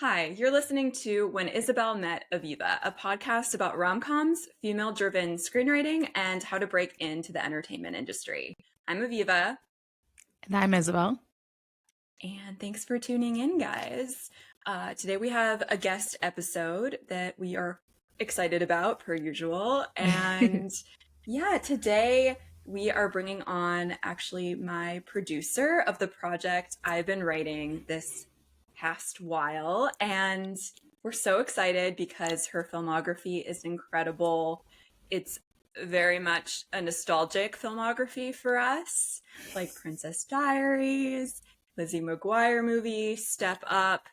Hi, you're listening to When Isabel Met Aviva, a podcast about rom-coms, female-driven screenwriting, and how to break into the entertainment industry. I'm Aviva. And I'm Isabel. And thanks for tuning in, guys. Today we have a guest episode that we are excited about, per usual. And today we are bringing on actually my producer of the project I've been writing this past while. And we're so excited because her filmography is incredible. It's very much a nostalgic filmography for us, like Princess Diaries, Lizzie McGuire Movie, Step Up,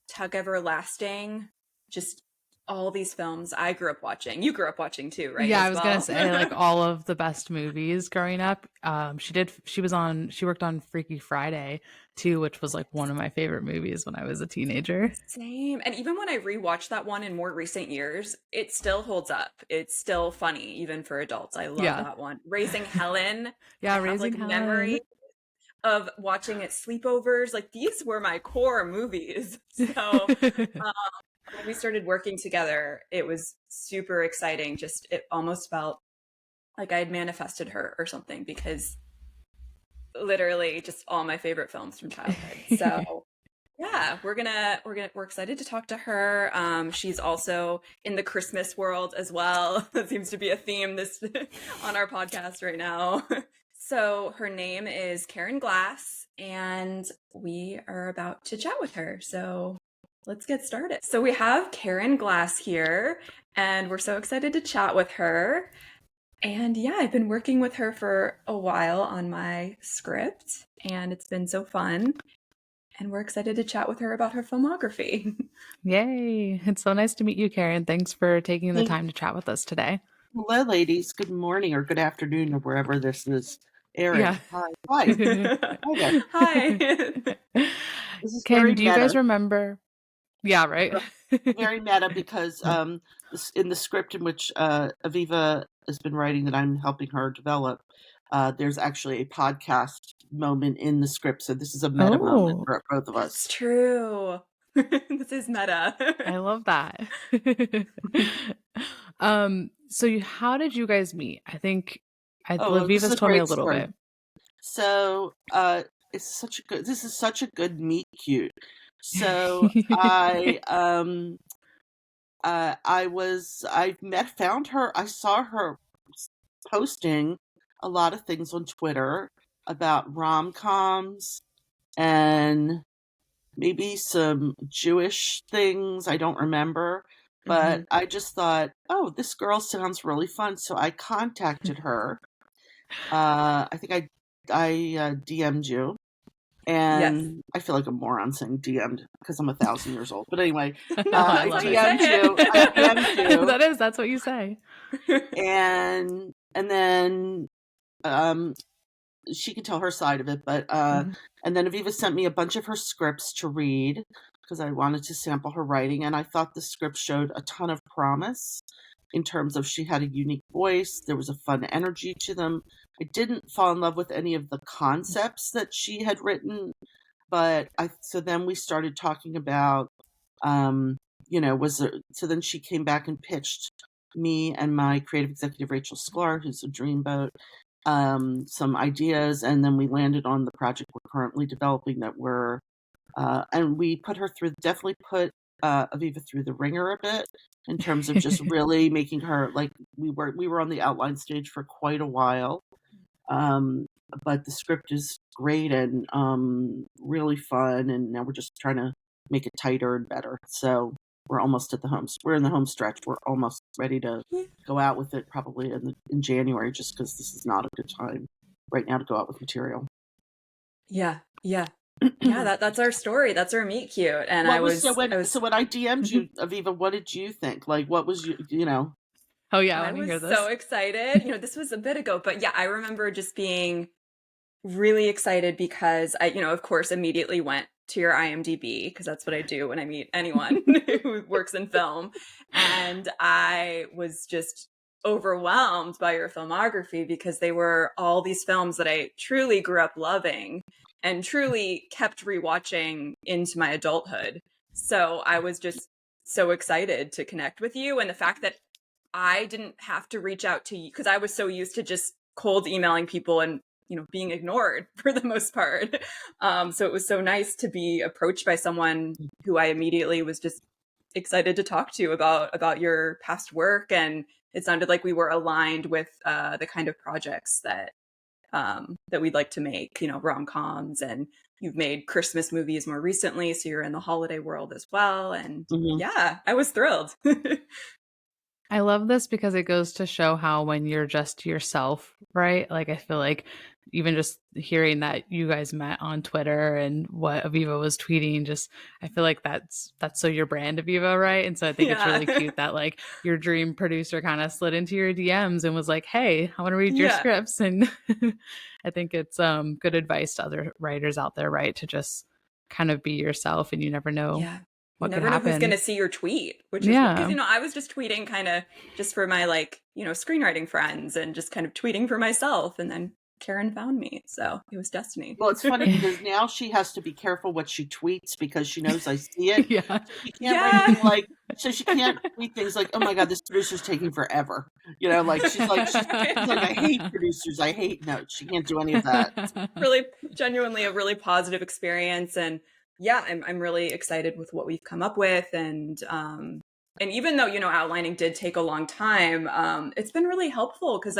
Tug Everlasting, just all these films I grew up watching. You grew up watching too, right? Yeah, as I was well? gonna say like all of the best movies growing up. She worked on Freaky Friday too, which was like one of my favorite movies when I was a teenager. Same. And even when I rewatched that one in more recent years, it still holds up. It's still funny, even for adults. I love that one. Raising Helen. Yeah, I have Raising like Helen. memory of watching it sleepovers. Like these were my core movies. So when we started working together, it was super exciting. Just it almost felt like I had manifested her or something, because literally just all my favorite films from childhood. So yeah, we're excited to talk to her. She's also in the Christmas world as well. That seems to be a theme this on our podcast right now. So her name is Karen Glass, and we are about to chat with her. So let's get started. So we have Karen Glass here, and we're so excited to chat with her. And yeah, I've been working with her for a while on my script, and it's been so fun. And we're excited to chat with her about her filmography. Yay. It's so nice to meet you, Karen. Thanks for taking the time to chat with us today. Hello, ladies. Good morning or good afternoon or wherever this is airing. Yeah. Hi. Hi there. Hi. This is Ken, very do you meta. guys remember? Yeah, right. Very meta because in the script in which Aviva has been writing that I'm helping her develop, there's actually a podcast moment in the script. So this is a meta moment for both of us. That's true. This is meta. I love that. So how did you guys meet? I think Aviva's told me a little bit. So this is such a good meet cute. So I found her. I saw her posting a lot of things on Twitter about rom-coms and maybe some Jewish things. I don't remember, but I just thought, oh, this girl sounds really fun. So I contacted her. I think I DM'd you. And I feel like a moron saying DM'd because I'm 1,000 years old. But anyway, I DM'd you. That's what you say. And then she can tell her side of it. But and then Aviva sent me a bunch of her scripts to read because I wanted to sample her writing. And I thought the script showed a ton of promise in terms of she had a unique voice. There was a fun energy to them. I didn't fall in love with any of the concepts that she had written, but so then we started talking about, so then she came back and pitched me and my creative executive, Rachel Sklar, who's a dreamboat, some ideas, and then we landed on the project we're currently developing that and we definitely put Aviva through the ringer a bit in terms of just really making her, like, we were on the outline stage for quite a while. But the script is great and really fun, and now we're just trying to make it tighter and better. So we're almost we're in the home stretch. We're almost ready to go out with it probably in January, just because this is not a good time right now to go out with material. Yeah. That's our story. That's our meet cute. And so when I DM'd you, Aviva, what did you think? Like, what was Oh yeah, I was so excited. This was a bit ago, but yeah, I remember just being really excited because I, of course, immediately went to your IMDb because that's what I do when I meet anyone who works in film. And I was just overwhelmed by your filmography because they were all these films that I truly grew up loving and truly kept rewatching into my adulthood. So I was just so excited to connect with you. And the fact that I didn't have to reach out to you because I was so used to just cold emailing people and, being ignored for the most part. So it was so nice to be approached by someone who I immediately was just excited to talk to about your past work. And it sounded like we were aligned with the kind of projects that we'd like to make, rom-coms, and you've made Christmas movies more recently, so you're in the holiday world as well. And Mhm. yeah, I was thrilled. I love this because it goes to show how when you're just yourself, right? Like, I feel like even just hearing that you guys met on Twitter and what Aviva was tweeting, just I feel like that's so your brand, Aviva, right? And so I think it's really Yeah. cute that like your dream producer kind of slid into your DMs and was like, "Hey, I want to read your Yeah. scripts." And I think it's good advice to other writers out there, right? To just kind of be yourself, and you never know Yeah. You what could never know who's going happen. to see your tweet, which is because, Yeah. I was just tweeting kind of just for my screenwriting friends and just kind of tweeting for myself. And then Karen found me. So it was destiny. Well, it's funny because now she has to be careful what she tweets because she knows I see it. Yeah. So she can't write Yeah. anything like, so she can't tweet things like, "Oh my God, this producer's taking forever." She's like, "I hate producers. I hate notes." She can't do any of that. Really genuinely a really positive experience. And yeah, I'm really excited with what we've come up with. And even though, outlining did take a long time, it's been really helpful because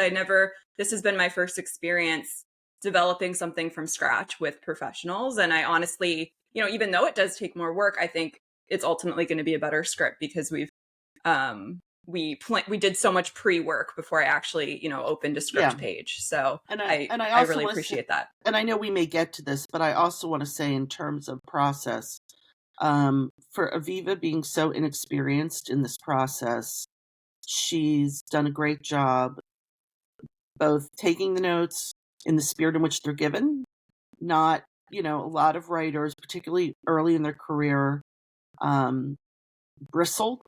this has been my first experience developing something from scratch with professionals. And I honestly, even though it does take more work, I think it's ultimately going to be a better script because um, we did so much pre-work before I actually, opened a script Yeah. page. So And I also really want to say, appreciate that. and I know we may get to this, but I also want to say in terms of process, for Aviva being so inexperienced in this process, she's done a great job both taking the notes in the spirit in which they're given, not, a lot of writers, particularly early in their career, um, bristle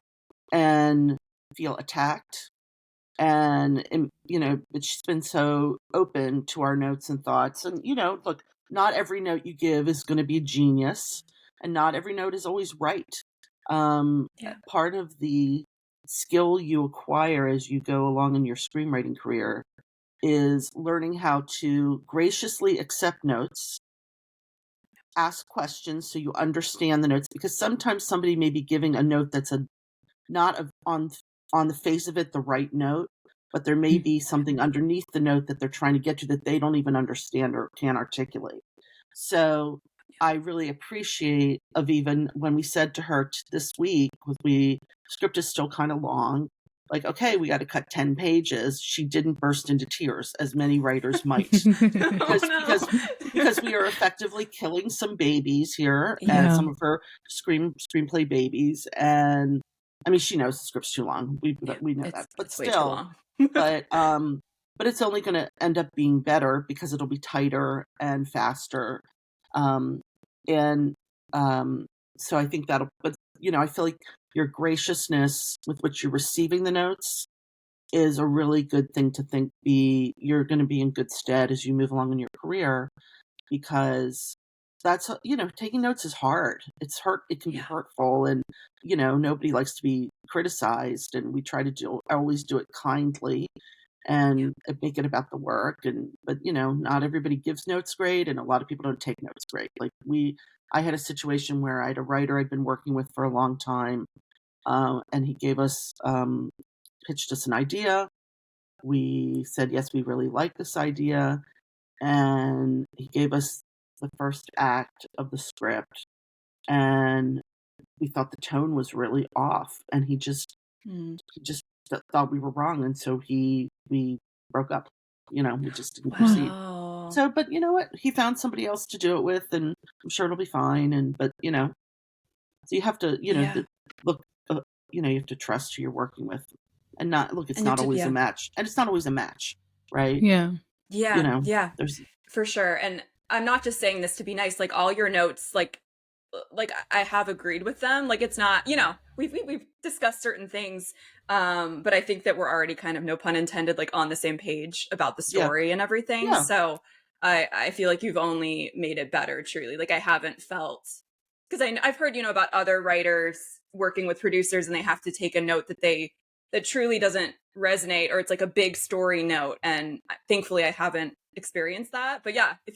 and feel attacked. But she's been so open to our notes and thoughts. And, look, not every note you give is going to be a genius, and not every note is always right. Yeah. Part of the skill you acquire as you go along in your screenwriting career is learning how to graciously accept notes, ask questions so you understand the notes, because sometimes somebody may be giving a note that's on the face of it the right note, but there may be something underneath the note that they're trying to get to that they don't even understand or can't articulate. So I really appreciate Aviva when we said to her this week, script is still kind of long, like, okay, we got to cut 10 pages. She didn't burst into tears, as many writers might, because Oh, no. because we are effectively killing some babies here, and Yeah. some of her screenplay babies. And I mean, she knows the script's too long. We know that, but it's way too still, long. but it's only going to end up being better because it'll be tighter and faster. Um, and so I think that'll. But I feel like your graciousness with which you're receiving the notes is a really good thing to think you're going to be in good stead as you move along in your career, because that's, taking notes is hard. It can be Yeah. hurtful, and nobody likes to be criticized, and we try to always do it kindly and make it about the work. But not everybody gives notes great, and a lot of people don't take notes great. Like I had a situation where I had a writer I'd been working with for a long time, and he pitched us an idea. We said, yes, we really like this idea. And he gave us the first act of the script, and we thought the tone was really off, and he just thought we were wrong. And so we broke up, we just didn't proceed. Wow. So, but you know what? He found somebody else to do it with, and I'm sure it'll be fine. But so you have to, Yeah. look, you have to trust who you're working with, and not look. It's And you have not to, always a yeah. match, and it's not always a match, right? Yeah. Yeah. Yeah. There's For sure. And I'm not just saying this to be nice. Like all your notes, like I have agreed with them. Like it's not, we've discussed certain things, but I think that we're already kind of, no pun intended, like on the same page about the yeah, story and everything. yeah, So I feel like you've only made it better, truly. Like I haven't felt because I've heard, about other writers working with producers and they have to take a note that truly doesn't resonate, or it's like a big story note. And thankfully I haven't experienced that. But yeah, if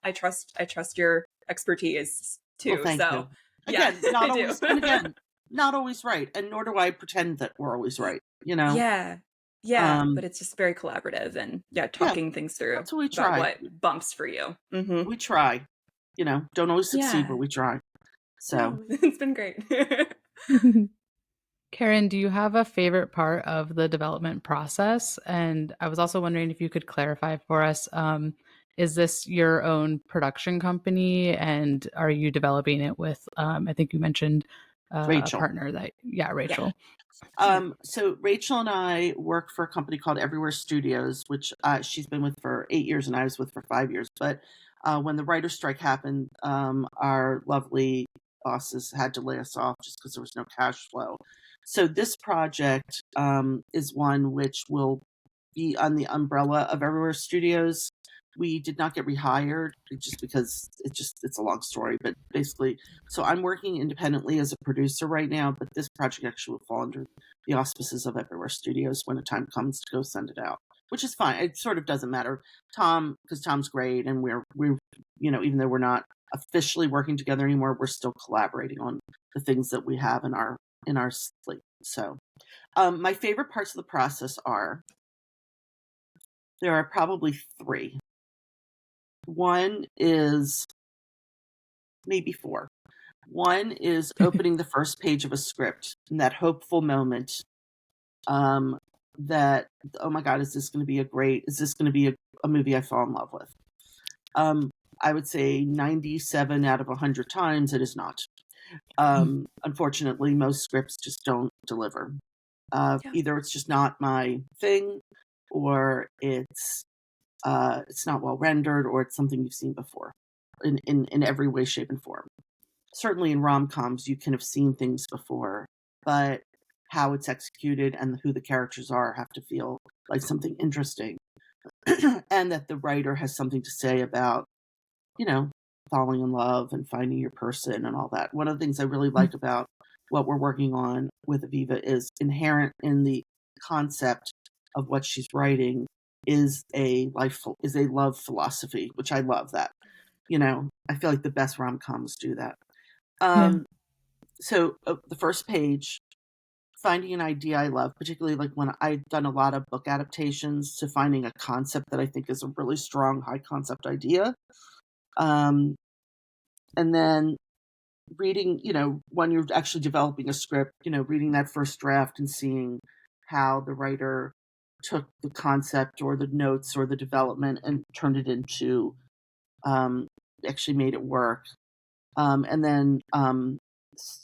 I trust your expertise Well, too. thank So you. yeah, Again, not I do. always, and again, not always right, and nor do I pretend that we're always right, you know? Yeah. Yeah. But it's just very collaborative and yeah, Yeah, talking things through that's what we about try. what bumps for you. Hmm. We try, don't always succeed, but Yeah. we try. So, No, it's been great. Karen, do you have a favorite part of the development process? And I was also wondering if you could clarify for us, is this your own production company and are you developing it with, I think you mentioned a Rachel. partner that, yeah, Yeah. Rachel. Yeah. So Rachel and I work for a company called Everywhere Studios, which she's been with for 8 years and I was with for 5 years. But when the writer's strike happened, our lovely bosses had to lay us off just because there was no cash flow. So this project is one which will be on the umbrella of Everywhere Studios. We did not get rehired just because it's a long story, but basically, so I'm working independently as a producer right now, but this project actually will fall under the auspices of Everywhere Studios when the time comes to go send it out, which is fine. It sort of doesn't matter. Because Tom's great, and we're even though we're not officially working together anymore, we're still collaborating on the things that we have in our slate. So, my favorite parts of the process there are probably three. One is maybe four. One is opening the first page of a script and that hopeful moment that, oh my God, is this going to be a movie I fall in love with? I would say 97 out of 100 times it is not. Unfortunately, most scripts just don't deliver. Yeah. Either it's just not my thing, or it's not well rendered, or it's something you've seen before in every way, shape, and form. Certainly in rom-coms, you can have seen things before, but how it's executed and who the characters are have to feel like something interesting. And that the writer has something to say about, falling in love and finding your person and all that. One of the things I really like about what we're working on with Aviva is inherent in the concept of what she's writing is a love philosophy, which I love that. I feel like the best rom-coms do that. So the first page, finding an idea I love, particularly like when I've done a lot of book adaptations, to finding a concept that I think is a really strong, high concept idea. And then reading, when you're actually developing a script, reading that first draft and seeing how the writer took the concept or the notes or the development and turned it into, actually made it work. And then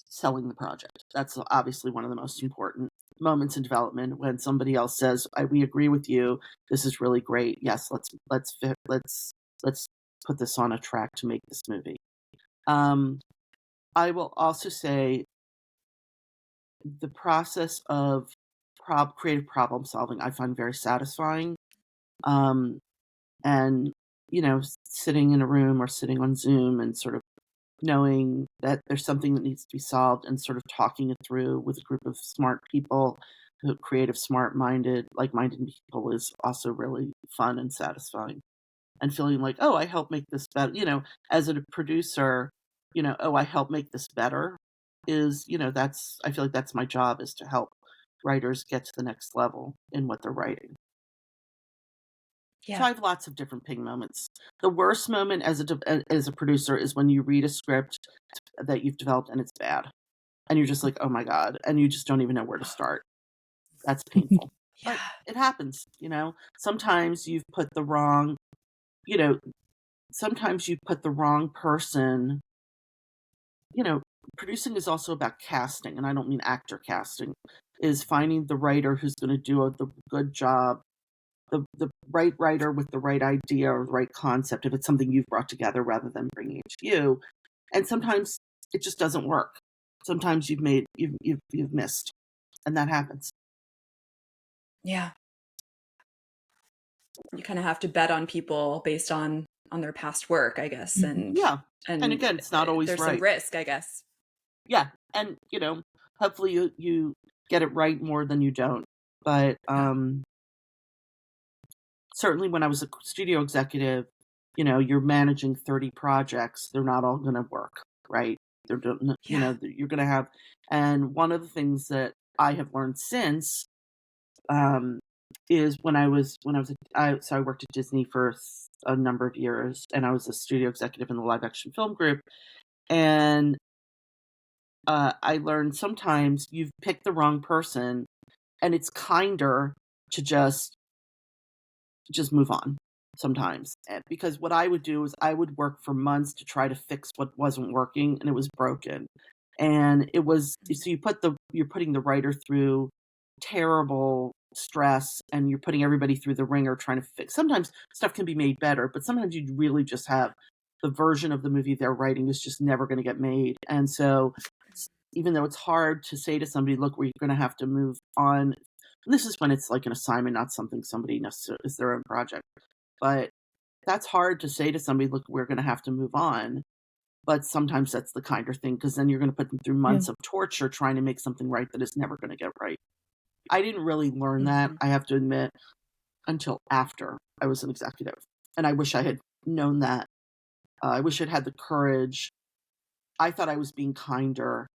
selling the project. That's obviously one of the most important moments in development, when somebody else says, we agree with you. This is really great. Yes, let's put this on a track to make this movie. I will also say the process of creative problem solving I find very satisfying. And, sitting in a room or sitting on Zoom and sort of knowing that there's something that needs to be solved and sort of talking it through with a group of smart people, creative, smart-minded, like-minded people, is also really fun and satisfying. And feeling like, oh, I helped make this better, as a producer, oh, I helped make this better is, I feel like that's my job, is to help writers get to the next level in what they're writing. So I have lots of different ping moments. The worst moment as a producer is when you read a script that you've developed and it's bad, and you're just like, oh my God, and you just don't even know where to start. That's painful. But it happens. Sometimes you've put the wrong, sometimes you put the wrong person. Producing is also about casting, and I don't mean actor casting. Is finding the writer who's going to do the good job, the right writer with the right idea or the right concept, if it's something you've brought together rather than bringing it to you. And sometimes it just doesn't work. Sometimes you've missed, and that happens. Yeah. You kind of have to bet on people based on their past work, I guess. Yeah. And again, it's not always there's right. some risk, I guess. Yeah. And, hopefully you get it right more than you don't. But certainly when I was a studio executive, you're managing 30 projects. They're not all going to work, right? They're, you're going to have, and one of the things that I have learned since, is when I worked at Disney for a number of years, and I was a studio executive in the live action film group. And I learned sometimes you've picked the wrong person, and it's kinder to just move on sometimes. Because what I would do is I would work for months to try to fix what wasn't working, and it was broken. And it was, so you're putting the writer through terrible stress, and you're putting everybody through the ringer trying to fix. Sometimes stuff can be made better, but sometimes you really just have the version of the movie they're writing is just never going to get made. And so even though it's hard to say to somebody, look, we're going to have to move on. And this is when it's like an assignment, not something somebody necessarily is their own project. But that's hard to say to somebody, look, we're going to have to move on. But sometimes that's the kinder thing, because then you're going to put them through months of torture trying to make something right that is never going to get right. I didn't really learn that, I have to admit, until after I was an executive. And I wish I had known that. I wish I'd had the courage. I thought I was being kinder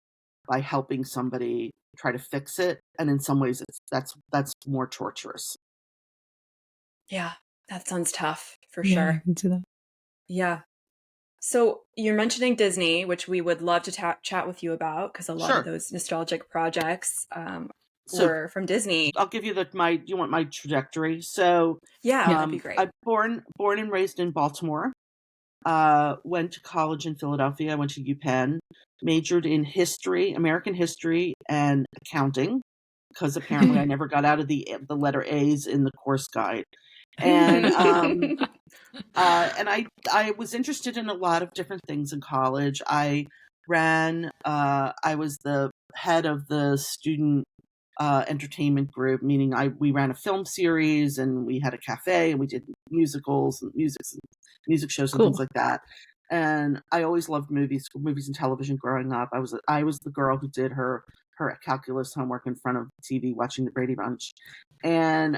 by helping somebody try to fix it. And in some ways, that's more torturous. Yeah, that sounds tough for Yeah, sure. I can see that. Yeah. So you're mentioning Disney, which we would love to chat with you about, because a lot of those nostalgic projects were from Disney. I'll give you you want my trajectory? So yeah, that'd be great. I'm born and raised in Baltimore. Went to college in Philadelphia. I went to UPenn. Majored in history, American history, and accounting, because apparently I never got out of the letter A's in the course guide. And and I was interested in a lot of different things in college. I was the head of the student entertainment group, meaning we ran a film series, and we had a cafe, and we did musicals and music shows and things like that. And I always loved movies and television growing up. I was the girl who did her calculus homework in front of TV watching the Brady Bunch, and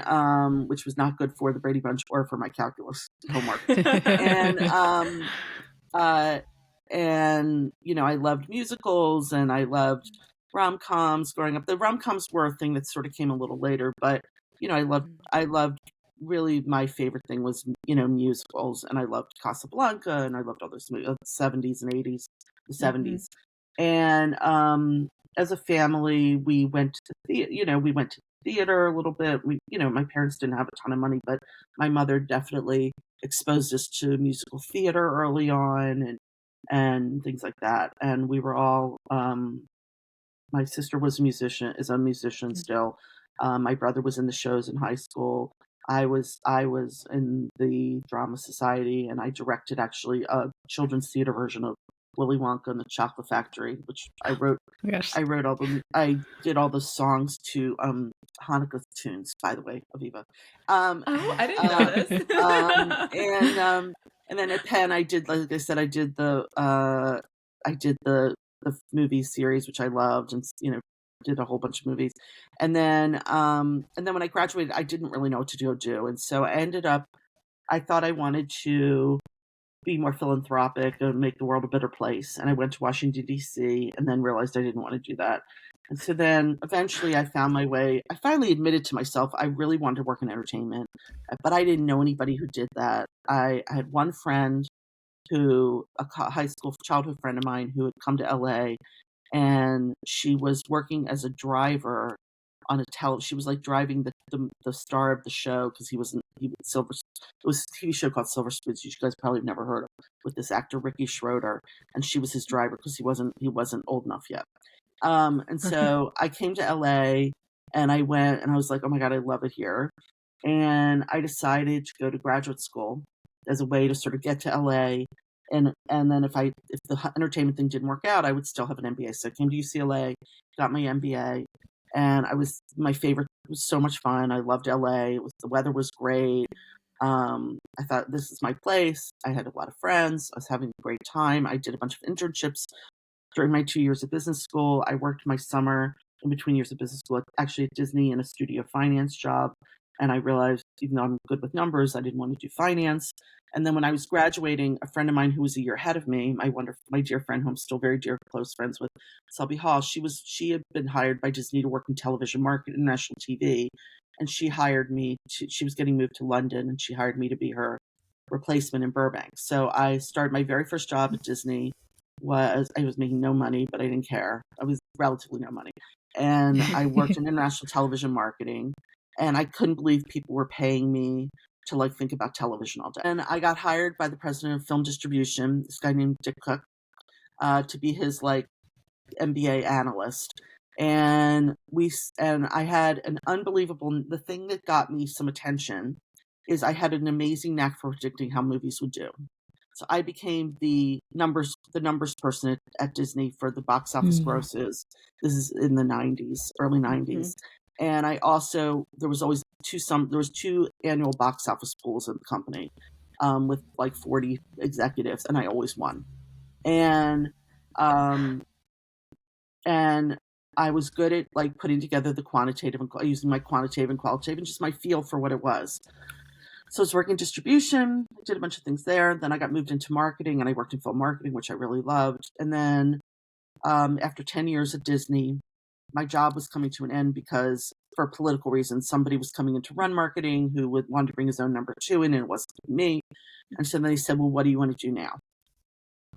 which was not good for the Brady Bunch or for my calculus homework. And I loved musicals, and I loved rom-coms growing up. The rom-coms were a thing that sort of came a little later, but I loved really, my favorite thing was musicals, and I loved Casablanca, and I loved all those movies, 70s and 80s, the 70s. And as a family, we went to theater a little bit. My parents didn't have a ton of money, but my mother definitely exposed us to musical theater early on, and things like that. And we were all my sister is a musician still. My brother was in the shows in high school. I was in the drama society, and I directed actually a children's theater version of Willy Wonka and the Chocolate Factory, which I wrote. I did all the songs to Hanukkah tunes, by the way, Aviva. I didn't know this. And then at Penn, I did, like I said, I did the movie series, which I loved, and did a whole bunch of movies. And then when I graduated, I didn't really know what to do. And so I thought I wanted to be more philanthropic and make the world a better place. And I went to Washington, D.C., and then realized I didn't want to do that. And so then eventually I found my way. I finally admitted to myself I really wanted to work in entertainment, but I didn't know anybody who did that. I had one friend a high school childhood friend of mine, who had come to LA, and she was working as a driver on she was like driving the star of the show, because it was a TV show called Silver Spoons, you guys probably have never heard of, with this actor Ricky Schroeder, and she was his driver because he wasn't old enough yet. And so I came to LA, and I went, and I was like, oh my God, I love it here. And I decided to go to graduate school as a way to sort of get to LA. And then if the entertainment thing didn't work out, I would still have an MBA. So I came to UCLA, got my MBA, and my favorite, it was so much fun. I loved LA. The weather was great. I thought, this is my place. I had a lot of friends. I was having a great time. I did a bunch of internships during my 2 years of business school. I worked my summer in between years of business school, actually at Disney in a studio finance job. And I realized, even though I'm good with numbers, I didn't want to do finance. And then when I was graduating, a friend of mine who was a year ahead of me, my dear friend, who I'm still very dear, close friends with, Selby Hall, she had been hired by Disney to work in television market and national TV. And she hired me she was getting moved to London, and she hired me to be her replacement in Burbank. So I started my very first job at Disney. I was making no money, but I didn't care. I was relatively no money. And I worked in international television marketing, and I couldn't believe people were paying me to like think about television all day. And I got hired by the president of film distribution, this guy named Dick Cook, to be his like MBA analyst. And I had an unbelievable, the thing that got me some attention is I had an amazing knack for predicting how movies would do. So I became the numbers person at Disney for the box office grosses. This is in the 90s, early 90s. And I also, there was 2 annual box office pools in the company, with like 40 executives, and I always won. And I was good at like putting together the quantitative and using my quantitative and qualitative and just my feel for what it was. So I was working distribution, I did a bunch of things there. Then I got moved into marketing, and I worked in film marketing, which I really loved. And then after 10 years at Disney, my job was coming to an end because, for political reasons, somebody was coming in to run marketing who wanted to bring his own number 2 in, and it wasn't me. And so then they said, well, what do you want to do now?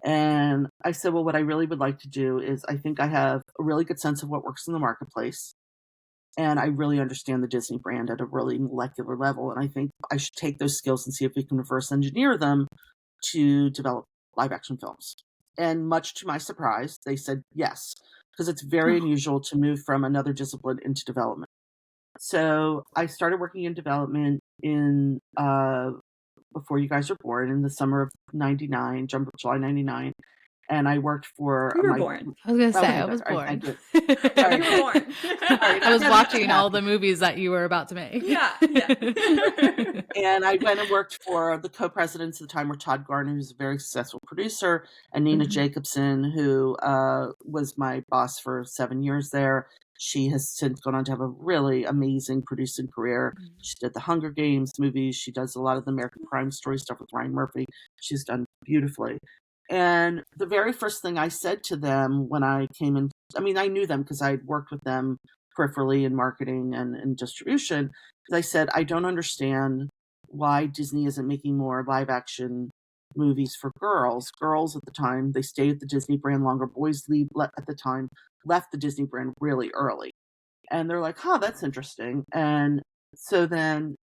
And I said, well, what I really would like to do is, I think I have a really good sense of what works in the marketplace. And I really understand the Disney brand at a really molecular level. And I think I should take those skills and see if we can reverse engineer them to develop live action films. And much to my surprise, they said yes, because it's very unusual to move from another discipline into development. So I started working in development in before you guys were born, in the summer of 99, July 99. And I worked for You were born. I was going to say, I was born. You were born. I was watching all the movies that you were about to make. Yeah. And I went and worked for the co-presidents at the time were Todd Garner, who's a very successful producer, and Nina Jacobson, who was my boss for 7 years there. She has since gone on to have a really amazing producing career. She did the Hunger Games movies. She does a lot of the American Crime Story stuff with Ryan Murphy. She's done beautifully. And the very first thing I said to them when I came in, I mean, I knew them because I'd worked with them peripherally in marketing and distribution. I said, I don't understand why Disney isn't making more live action movies for girls. Girls at the time, they stayed at the Disney brand longer. Boys at the time left the Disney brand really early. And they're like, that's interesting. And so then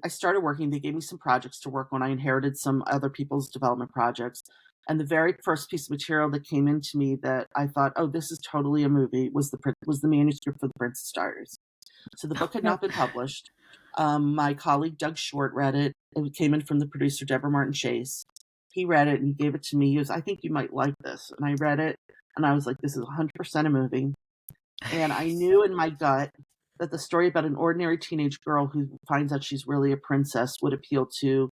I started working. They gave me some projects to work on. I inherited some other people's development projects. And the very first piece of material that came into me that I thought, this is totally a movie, was the manuscript for the Princess Diaries. So the book had not been published. My colleague Doug Short read it. It came in from the producer Deborah Martin Chase. He read it and he gave it to me. He goes, I think you might like this. And I read it and I was like, this is 100% a movie. And I knew in my gut that the story about an ordinary teenage girl who finds out she's really a princess would appeal to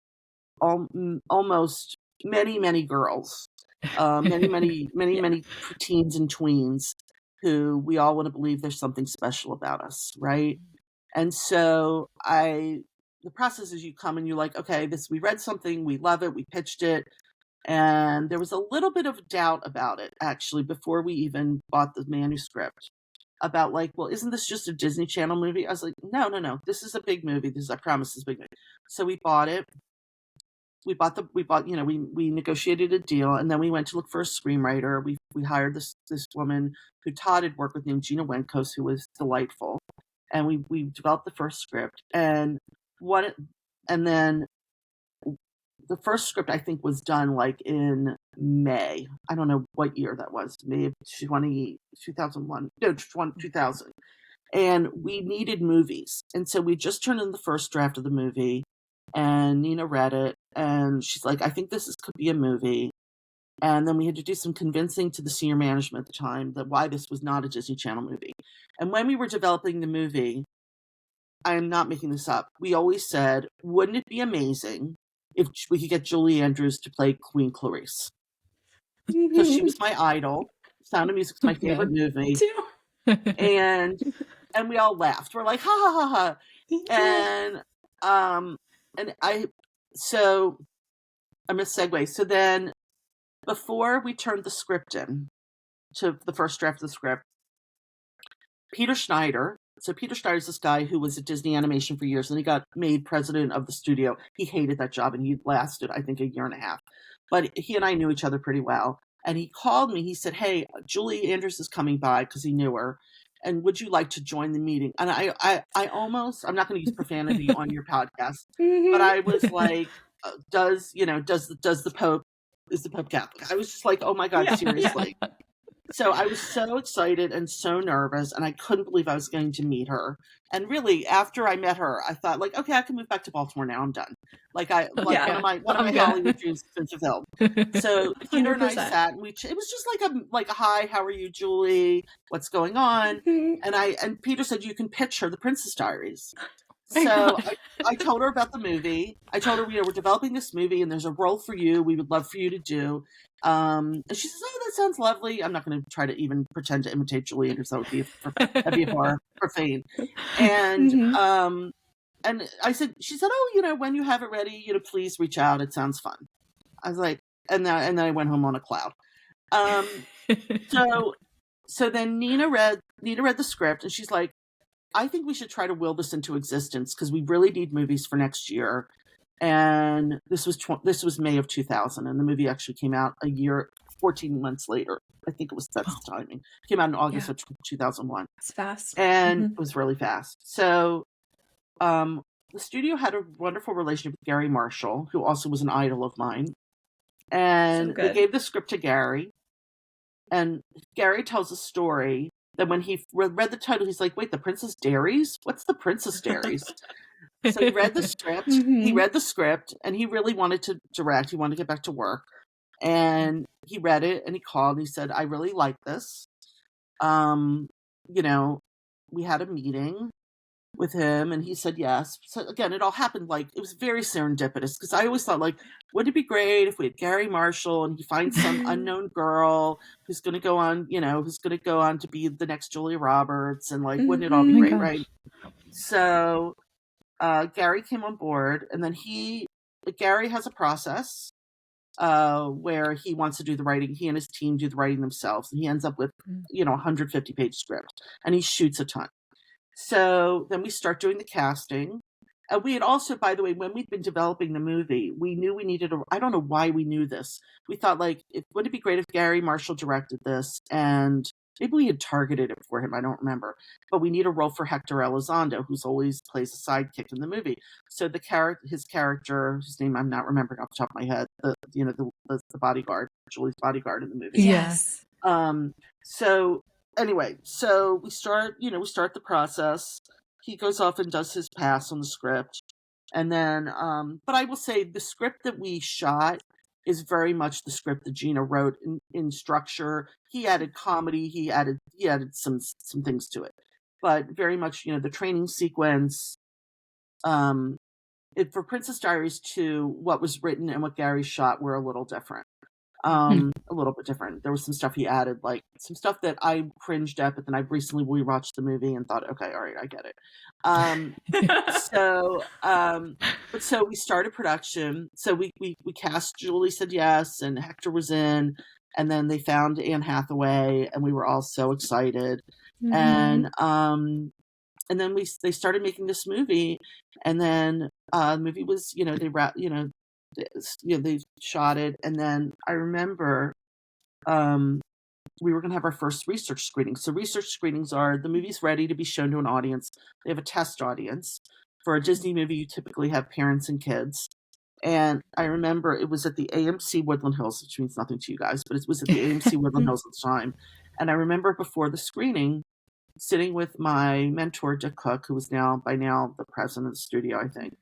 almost many girls, many teens and tweens who we all want to believe there's something special about us, right? And so the process is you come and you're like, okay, we read something, we love it, we pitched it. And there was a little bit of doubt about it, actually, before we even bought the manuscript, about like, well, isn't this just a Disney Channel movie? I was like, no, this is a big movie. I promise this is a big movie. So we bought it. We negotiated a deal, and then we went to look for a screenwriter. We hired this woman who Todd had worked with, named Gina Wenkos, who was delightful. And we developed the first script. And then the first script, I think, was done like in May. I don't know what year that was. May of 2001. No, 2000. And we needed movies. And so we just turned in the first draft of the movie. And Nina read it, and she's like, I think could be a movie. And then we had to do some convincing to the senior management at the time that why this was not a Disney Channel movie. And when we were developing the movie, I'm not making this up. We always said, wouldn't it be amazing if we could get Julie Andrews to play Queen Clarice? Because she was my idol. Sound of Music's my favorite movie. And we all laughed. We're like, ha ha ha ha. And so I'm a segue. So then before we turned the script in to the first draft of the script, Peter Schneider. So Peter Schneider's this guy who was at Disney Animation for years, and he got made president of the studio. He hated that job, and he lasted, I think, a year and a half. But he and I knew each other pretty well. And he called me. He said, hey, Julie Andrews is coming by, because he knew her. And would you like to join the meeting? And I almost, I'm not going to use profanity on your podcast, but I was like, does the Pope, is the Pope Catholic? I was just like, oh my God, seriously. Yeah. So I was so excited and so nervous, and I couldn't believe I was going to meet her. And really, after I met her, I thought, like, okay, I can move back to Baltimore now. I'm done. One of my Hollywood dreams has been fulfilled. So Peter and I sat, and it was just like a hi, how are you, Julie? What's going on? And Peter said, you can pitch her the Princess Diaries. So I told her about the movie. I told her, we're developing this movie, and there's a role for you. We would love for you to do. And she says, oh, that sounds lovely. I'm not going to try to even pretend to imitate Julie Andrews. That would be more profane. And and I said, she said, oh, when you have it ready, please reach out. It sounds fun. I was like, and then I went home on a cloud. So then Nina read the script, and she's like, I think we should try to will this into existence, because we really need movies for next year. And this was May of 2000, and the movie actually came out 14 months later. I think that's the timing. It came out in August of 2001. It's fast. And it was really fast. So the studio had a wonderful relationship with Gary Marshall, who also was an idol of mine. And they gave the script to Gary. And Gary tells a story that when he read the title, he's like, wait, the Princess Diaries? What's the Princess Diaries? So he read the script. He read the script, and he really wanted to direct. He wanted to get back to work. And he read it, and he called, and he said, I really like this. We had a meeting with him, and he said yes. So again, it all happened it was very serendipitous, because I always thought, wouldn't it be great if we had Gary Marshall and he finds some unknown girl who's going to go on, to be the next Julia Roberts, and wouldn't it all be great, right? So Gary came on board, and then Gary has a process where he wants to do the writing. He and his team do the writing themselves, and he ends up with 150-page script, and he shoots a ton. So then we start doing the casting. And we had also, by the way, when we'd been developing the movie, we knew we needed I don't know why we knew this. We thought, wouldn't it be great if Gary Marshall directed this? And maybe we had targeted it for him. I don't remember. But we need a role for Hector Elizondo, who's always plays a sidekick in the movie. So his character, whose name I'm not remembering off the top of my head, the bodyguard, Julie's bodyguard in the movie. Yes. So anyway, so we start the process. He goes off and does his pass on the script. And then, but I will say the script that we shot is very much the script that Gina wrote in structure. He added comedy. He added some things to it, but very much, the training sequence, for Princess Diaries 2, what was written and what Gary shot were a little different. A little bit different. There was some stuff he added, some stuff that I cringed at, but then I recently rewatched the movie and thought, okay, all right, I get it. So we started production. So we cast. Julie said yes, and Hector was in, and then they found Anne Hathaway, and we were all so excited. And then they started making this movie, and then the movie was, they shot it, and then I remember we were going to have our first research screening. So research screenings are the movie's ready to be shown to an audience. They have a test audience. For a Disney movie, you typically have parents and kids. And I remember it was at the AMC Woodland Hills, which means nothing to you guys, but it was at the AMC Woodland Hills at the time. And I remember before the screening, sitting with my mentor, Dick Cook, who was by now the president of the studio, I think.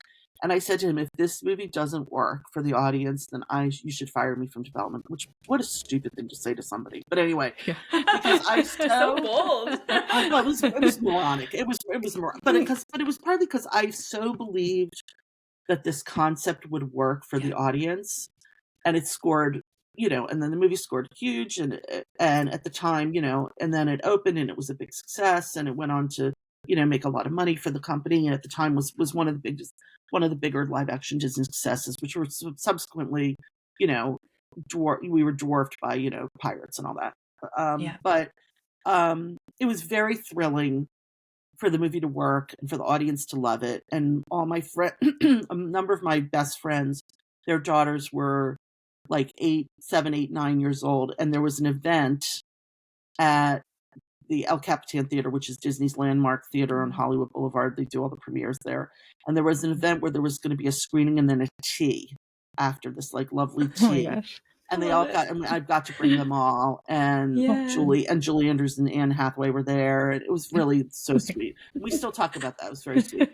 And I said to him, if this movie doesn't work for the audience, then you should fire me from development. Which, what a stupid thing to say to somebody. But anyway, Yeah. because I So bold. I know it was moronic. It was moronic. But it was partly because I so believed that this concept would work for the audience, and it scored, and then the movie scored huge, and at the time, and then it opened and it was a big success, and it went on to, make a lot of money for the company, and at the time was one of the bigger live action Disney successes, which were subsequently, we were dwarfed by, Pirates and all that. But it was very thrilling for the movie to work and for the audience to love it. And all my a number of my best friends, their daughters were like 7, 8, 9 years old. And there was an event at the El Capitan Theater, which is Disney's landmark theater on Hollywood Boulevard. They do all the premieres there. And there was an event where there was going to be a screening and then a tea after this, like, lovely tea. Oh my gosh. And they all got, I got to bring them all. And Julie Andrews and Anne Hathaway were there. And it was really so sweet. We still talk about that. It was very sweet.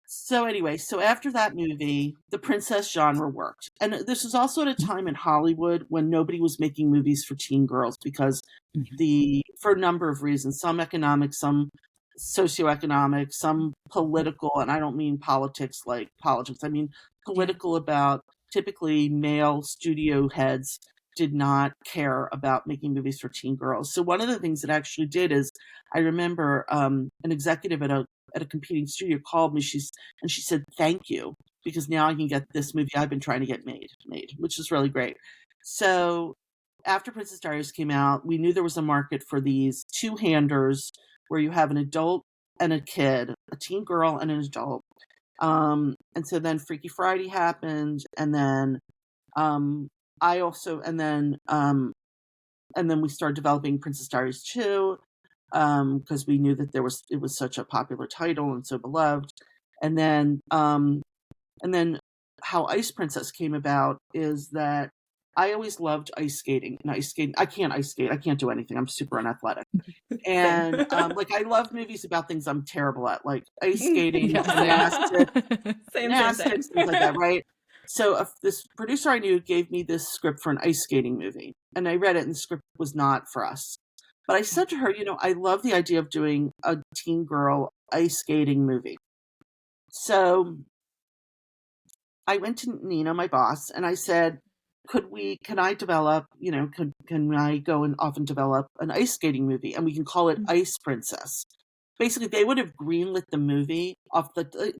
So anyway, after that movie, the princess genre worked. And this was also at a time in Hollywood when nobody was making movies for teen girls because for a number of reasons, some economic, some socioeconomic, some political, and I don't mean politics like politics. I mean political about typically male studio heads did not care about making movies for teen girls. So one of the things that actually did is I remember an executive at a competing studio called me. She said, thank you, because now I can get this movie I've been trying to get made, which is really great. So after Princess Diaries came out, we knew there was a market for these two-handers where you have an adult and a kid, a teen girl and an adult. And so then Freaky Friday happened, and then and then we started developing Princess Diaries 2, because we knew that it was such a popular title and so beloved. And then how Ice Princess came about is that I always loved ice skating. I can't ice skate. I can't do anything. I'm super unathletic. And like, I love movies about things I'm terrible at, like ice skating, gymnastics, things like that, right? So this producer I knew gave me this script for an ice skating movie, and I read it, and the script was not for us. But I said to her, I love the idea of doing a teen girl ice skating movie. So I went to Nina, my boss, and I said, can I develop, can I go and often develop an ice skating movie, and we can call it Ice Princess. Basically, they would have greenlit the movie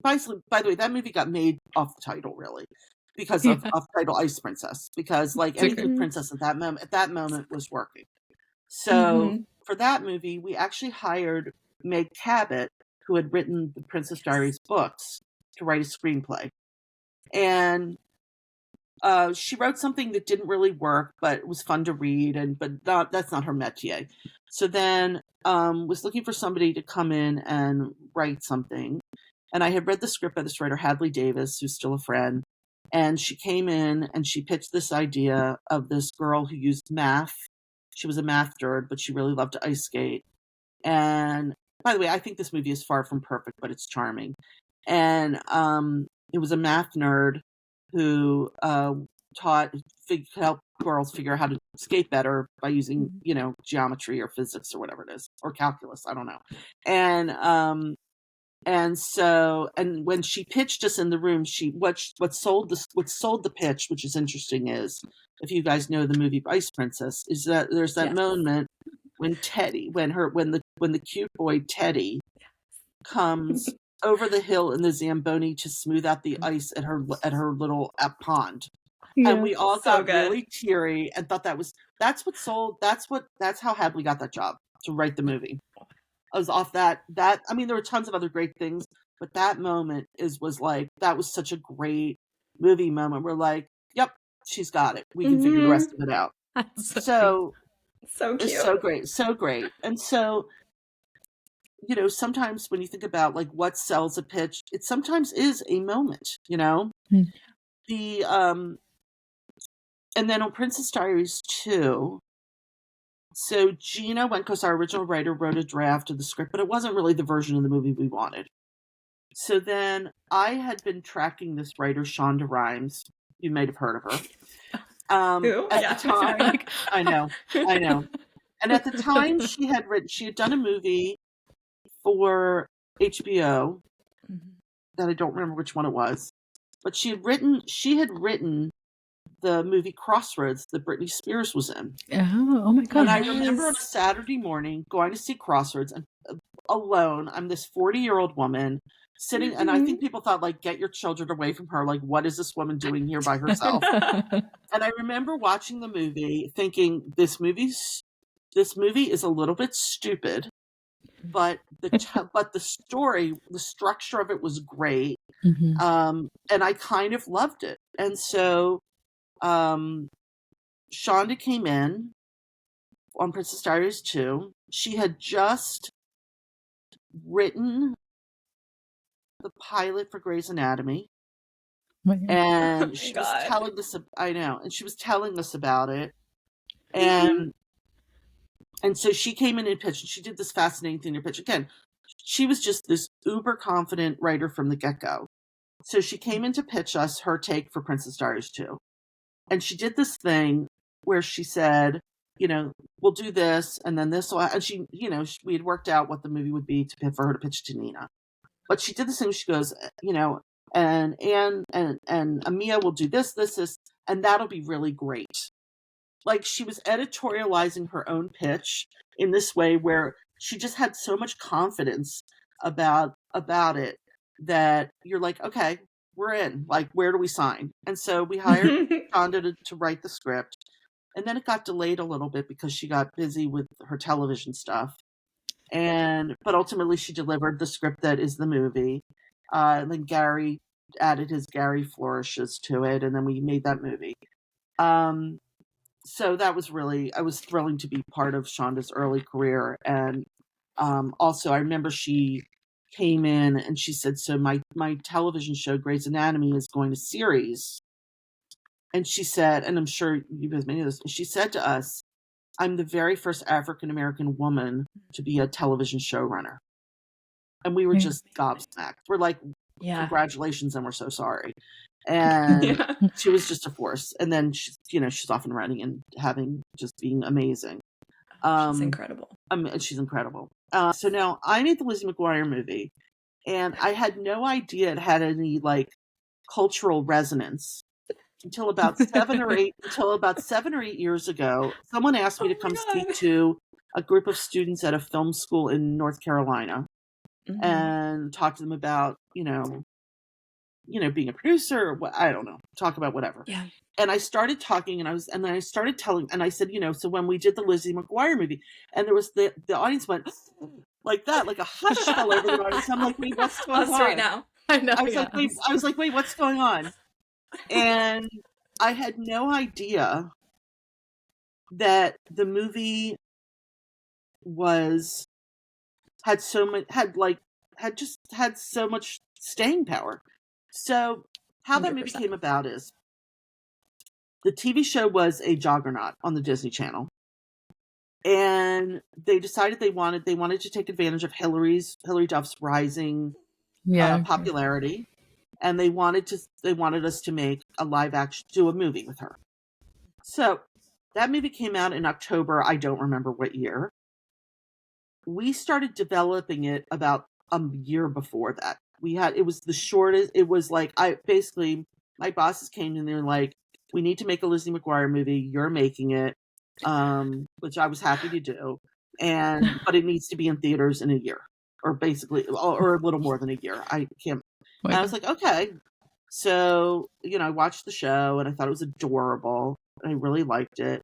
basically, by the way, that movie got made off the title, really, because of the title Ice Princess, because like anything princess at that moment was working. So for that movie, we actually hired Meg Cabot, who had written the Princess Diaries books, to write a screenplay. And she wrote something that didn't really work, but it was fun to read, but that's not her métier. So then was looking for somebody to come in and write something. And I had read the script by this writer, Hadley Davis, who's still a friend. And she came in and she pitched this idea of this girl who used math. She was a math nerd, but she really loved to ice skate. And by the way, I think this movie is far from perfect, but it's charming. And it was a math nerd who help girls figure out how to skate better by using, geometry or physics or whatever it is, or calculus. I don't know. And when she pitched us in the room, what sold the pitch, which is interesting, is if you guys know the movie Ice Princess, is that there's that moment when when the cute boy Teddy comes over the hill in the Zamboni to smooth out the ice at her little pond. Yeah, and we all got really teary and thought that's how Hadley got that job, to write the movie. I was off that I mean, there were tons of other great things, but that moment that was such a great movie moment. We're like, yep, she's got it. We can figure the rest of it out. So cute. It's so great. And so, sometimes when you think about like what sells a pitch, it sometimes is a moment, and then on Princess Diaries 2, so Gina Wenkos, our original writer, wrote a draft of the script, but it wasn't really the version of the movie we wanted. So then I had been tracking this writer, Shonda Rhimes. You might have heard of her. Who? At Yeah. the time, I know. And at the time, she had done a movie for HBO that I don't remember which one it was, but she had written the movie Crossroads that Britney Spears was in. Oh my God. And I remember on a Saturday morning going to see Crossroads and alone. I'm this 40-year-old woman sitting, and I think people thought, like, get your children away from her. Like, what is this woman doing here by herself? And I remember watching the movie thinking, this movie is a little bit stupid, but the story, the structure of it was great. And I kind of loved it. And so Shonda came in on Princess Diaries 2. She had just written the pilot for Grey's Anatomy. And she was telling us, I know, and she was telling us about it. And so she came in and pitched, and she did this fascinating thing to pitch. Again, she was just this uber confident writer from the get-go. So she came in to pitch us her take for Princess Diaries 2. And she did this thing where she said, we'll do this, and then this will, and she, we had worked out what the movie would be for her to pitch to Nina. But she did this thing, she goes, and Anne and Amia will do this, and that'll be really great. Like, she was editorializing her own pitch in this way where she just had so much confidence about it that you're like, okay, we're in. Like, where do we sign? And so we hired Shonda to write the script. And then it got delayed a little bit because she got busy with her television stuff. But ultimately she delivered the script that is the movie. And then Gary added his Gary flourishes to it, and then we made that movie. So that was I was thrilling to be part of Shonda's early career. And also I remember she came in and she said, so my television show Grey's Anatomy is going to series. And she said, and I'm sure you guys may know this, she said to us, I'm the very first African-American woman to be a television showrunner. And we were just gobsmacked. We're like, congratulations, and we're so sorry. And she was just a force. And then she's off and running and being amazing. She's incredible. She's incredible. So now I made the Lizzie McGuire movie, and I had no idea it had any like cultural resonance until about 7 or 8 years ago. Someone asked me to come speak to a group of students at a film school in North Carolina and talk to them about, being a producer, or what, I don't know, talk about whatever. Yeah. And I started talking, and I started telling, and I said, so when we did the Lizzie McGuire movie, and there was the audience went like that, like a hush fell over the audience. I'm like, wait, what's going on right now? I know. I was like, wait, what's going on? And I had no idea that the movie had so much staying power. So how 100%. That movie came about is the TV show was a juggernaut on the Disney Channel. And they decided they wanted to take advantage of Hilary Duff's rising popularity. And they wanted us to make a live action, do a movie with her. So that movie came out in October. I don't remember what year. We started developing it about a year before that. It was the shortest. It was like, my bosses came in, they're like, we need to make a Lizzie McGuire movie. You're making it, which I was happy to do. But it needs to be in theaters in a year, or a little more than a year. I can't. And I was like, okay. So, I watched the show and I thought it was adorable. I really liked it.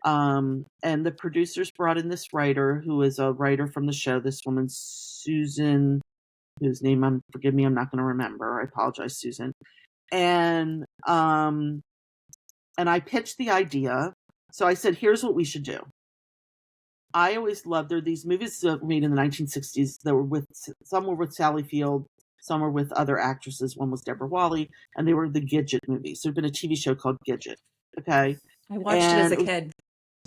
And the producers brought in this writer who is a writer from the show. This woman, Susan, whose name forgive me, I'm not going to remember. I apologize, Susan. And I pitched the idea. So I said, here's what we should do. I always loved these movies that were made in the 1960s that were some were with Sally Field, some were with other actresses. One was Deborah Wally, and they were the Gidget movies. There'd been a TV show called Gidget. Okay. I watched it as a kid.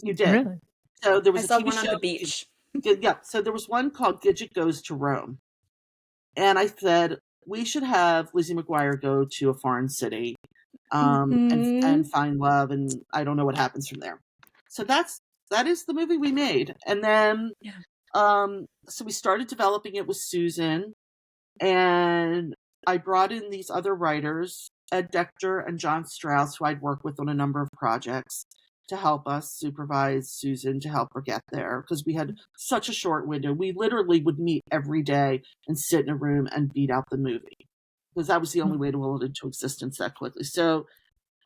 You did. Really? So there was I saw a TV one show on the beach. Yeah. So there was one called Gidget Goes to Rome. And I said, we should have Lizzie McGuire go to a foreign city Mhm. and find love, and I don't know what happens from there. So that is the movie we made. And then so we started developing it with Susan, and I brought in these other writers, Ed Decter and John Strauss, who I'd worked with on a number of projects, to help us supervise Susan, to help her get there, because we had such a short window. We literally would meet every day and sit in a room and beat out the movie, because that was the only way to will it into existence that quickly. So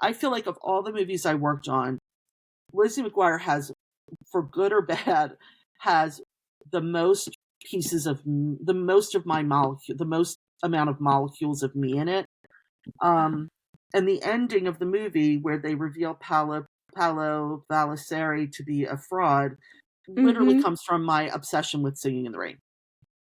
I feel like of all the movies I worked on, Lizzie McGuire has, for good or bad, has the most the most amount of molecules of me in it. And the ending of the movie, where they reveal Paolo Valliseri to be a fraud, literally comes from my obsession with Singing in the Rain.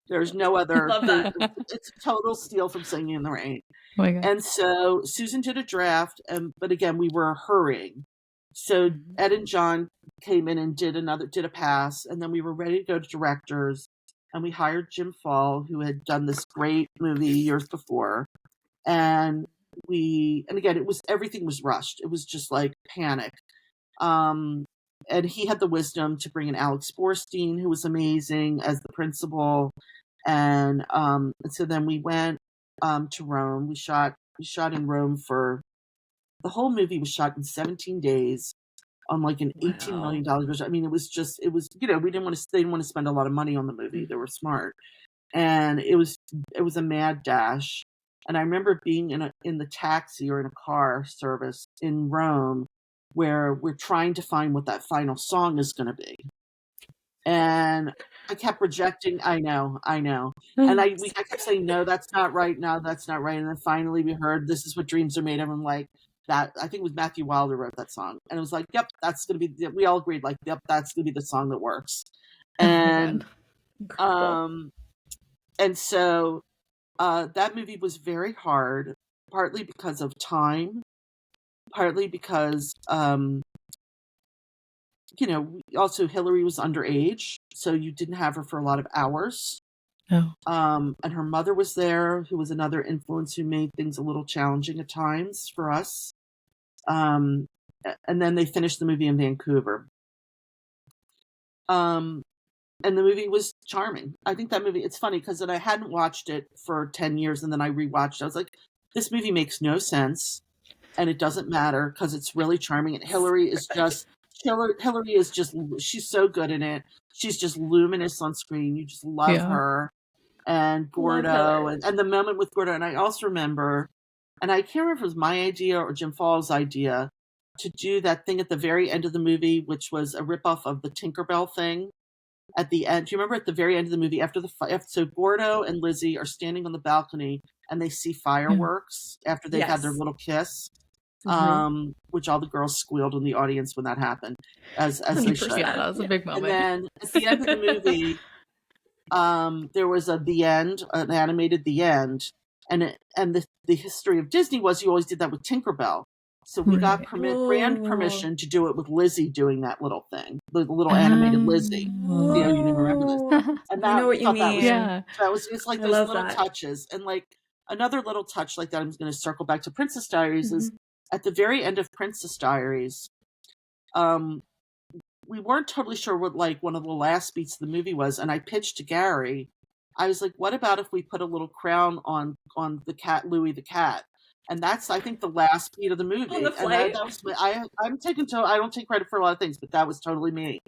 There's no other. Love that. It's a total steal from Singing in the Rain. Oh my God. And so Susan did a draft, but again, we were hurrying. So Ed and John came in and did a pass, and then we were ready to go to directors, and we hired Jim Fall, who had done this great movie years before. And again, everything was rushed. It was just like panic. And he had the wisdom to bring in Alex Borstein, who was amazing, as the principal. And so then we went to Rome. We shot in Rome for the whole movie was shot in 17 days on like an $18 million budget. I mean, it was they didn't want to spend a lot of money on the movie. They were smart, and it was a mad dash. And I remember being in the taxi or in a car service in Rome, where we're trying to find what that final song is going to be. And I kept rejecting. I know. And I kept saying, no, that's not right. No, that's not right. And then finally we heard This Is What Dreams Are Made of. And like that, I think it was Matthew Wilder wrote that song. And it was like, yep, that's going to be, we all agreed, like, yep, that's going to be the song that works. And, and so that movie was very hard, partly because of time, partly because, also Hillary was underage, so you didn't have her for a lot of hours. Oh. And her mother was there, who was another influence who made things a little challenging at times for us. And then they finished the movie in Vancouver. And the movie was charming. I think that movie, it's funny because I hadn't watched it for 10 years, and then I rewatched it. I was like, this movie makes no sense, and it doesn't matter because it's really charming. And Hillary is just, she's so good in it. She's just luminous on screen. You just love her. And Gordo, and the moment with Gordo. And I also remember, and I can't remember if it was my idea or Jim Fall's idea, to do that thing at the very end of the movie, which was a ripoff of the Tinkerbell thing at the end. Do you remember at the very end of the movie, after so Gordo and Lizzie are standing on the balcony and they see fireworks after they've had their little kiss, which all the girls squealed in the audience when that happened, as they should. Yeah, that was a big moment. And then at the end of the movie, there was an animated The End, and the history of Disney was you always did that with Tinkerbell. So we got grand permission to do it with Lizzie doing that little thing, the little animated Lizzie. You didn't remember this. And I know what you mean. It's like those little touches. And like another little touch like that, I'm going to circle back to Princess Diaries, is at the very end of Princess Diaries, we weren't totally sure what like one of the last beats of the movie was, and I pitched to Gary. I was like, what about if we put a little crown on the cat, Louis the cat? And that's, I think, the last beat of the movie. On the flight? And I don't take credit for a lot of things, but that was totally me.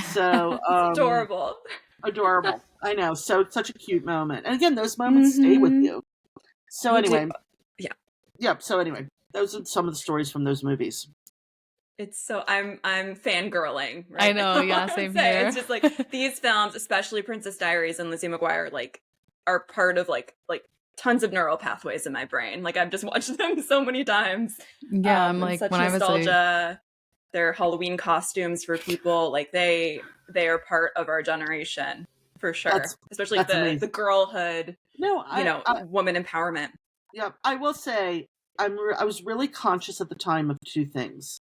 So adorable. Adorable. I know. So it's such a cute moment. And again, those moments stay with you. So anyway. So anyway, those are some of the stories from those movies. It's so I'm fangirling. Right? I know, yeah, same here. It's just like these films, especially Princess Diaries and Lizzie McGuire, like are part of like tons of neural pathways in my brain. Like I've just watched them so many times. Yeah, I'm like such when nostalgia. Their Halloween costumes for people, like they are part of our generation for sure. Especially the girlhood. Woman empowerment. Yeah, I will say I was really conscious at the time of two things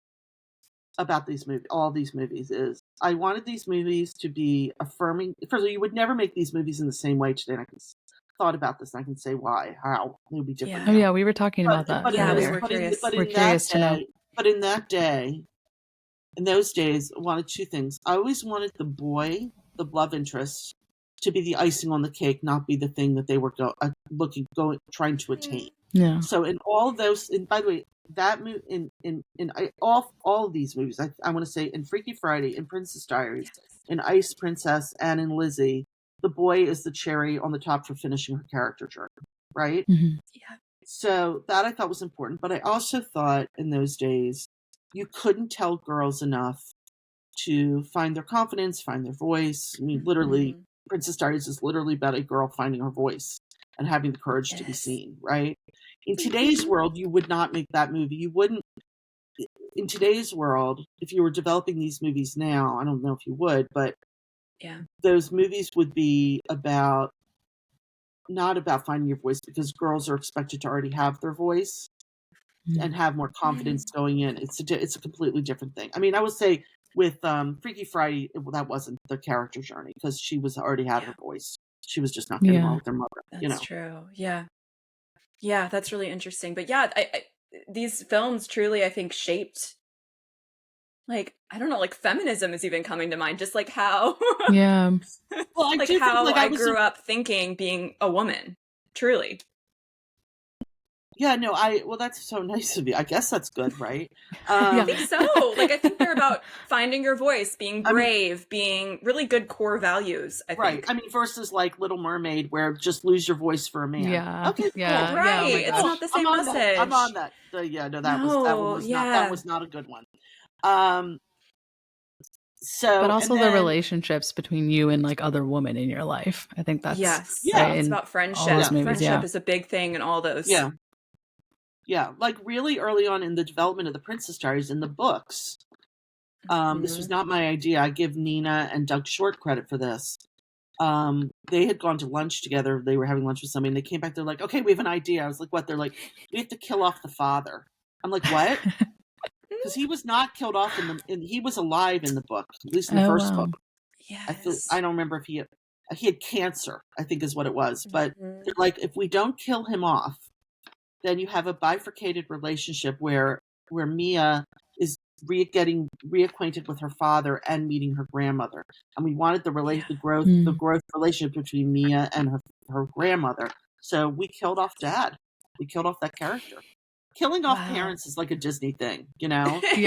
about these movies. All these movies is I wanted these movies to be affirming. First of all, you would never make these movies in the same way today. And I can thought about this, and I can say why, how it would be different. Oh now. yeah, we were talking about that. But Yeah, we earlier. were curious. We're curious to know. But in that day, in those days, I wanted two things. I always wanted the boy, the love interest, to be the icing on the cake, not be the thing that they were trying to attain. Yeah. So in all of those, and by the way, that movie all of these movies, I want to say in Freaky Friday, in Princess Diaries, in Ice Princess, and in Lizzie, the boy is the cherry on the top for finishing her character journey, right? Mm-hmm. Yeah. So that I thought was important, but I also thought in those days you couldn't tell girls enough to find their confidence, find their voice. I mean, literally, Princess Diaries is literally about a girl finding her voice and having the courage to be seen, right? In today's world, you would not make that movie. You wouldn't. In today's world, if you were developing these movies now, I don't know if you would, but those movies would be not about finding your voice, because girls are expected to already have their voice and have more confidence going in. It's a completely different thing. I mean, I would say with Freaky Friday, that wasn't the character journey, because she was already had her voice. She was just not getting along with her mother. That's true. Yeah. Yeah, that's really interesting. But yeah, these films truly, I think, shaped, like, I don't know, like feminism is even coming to mind, just like how well, like how I grew up thinking being a woman, truly. Yeah, no, well, that's so nice of you. I guess that's good, right? I think so. Like, I think they're about finding your voice, being brave, being really good core values, I think. Right. I mean, versus like Little Mermaid, where just lose your voice for a man. Yeah. Okay, yeah. cool. Right. Yeah, it's not the same message. I'm on that. Yeah, no, that was not a good one. So, but also the relationships between you and like other women in your life. I think that's it's about friendship. Movies, friendship is a big thing in all those. Yeah, like really early on in the development of the Princess Diaries in the books. This was not my idea. I give Nina and Doug Short credit for this. They had gone to lunch together. They were having lunch with somebody, and they came back. They're like, "Okay, we have an idea." I was like, "What?" They're like, "We have to kill off the father." I'm like, "What?" Because he was not killed off he was alive in the book, at least in the first book. Yes. I don't remember if he had cancer, I think is what it was. But they're like, if we don't kill him off, then you have a bifurcated relationship where Mia is getting reacquainted with her father and meeting her grandmother. And we wanted the growth relationship between Mia and her grandmother. So we killed off Dad. We killed off that character. Killing off parents is like a Disney thing, you know? It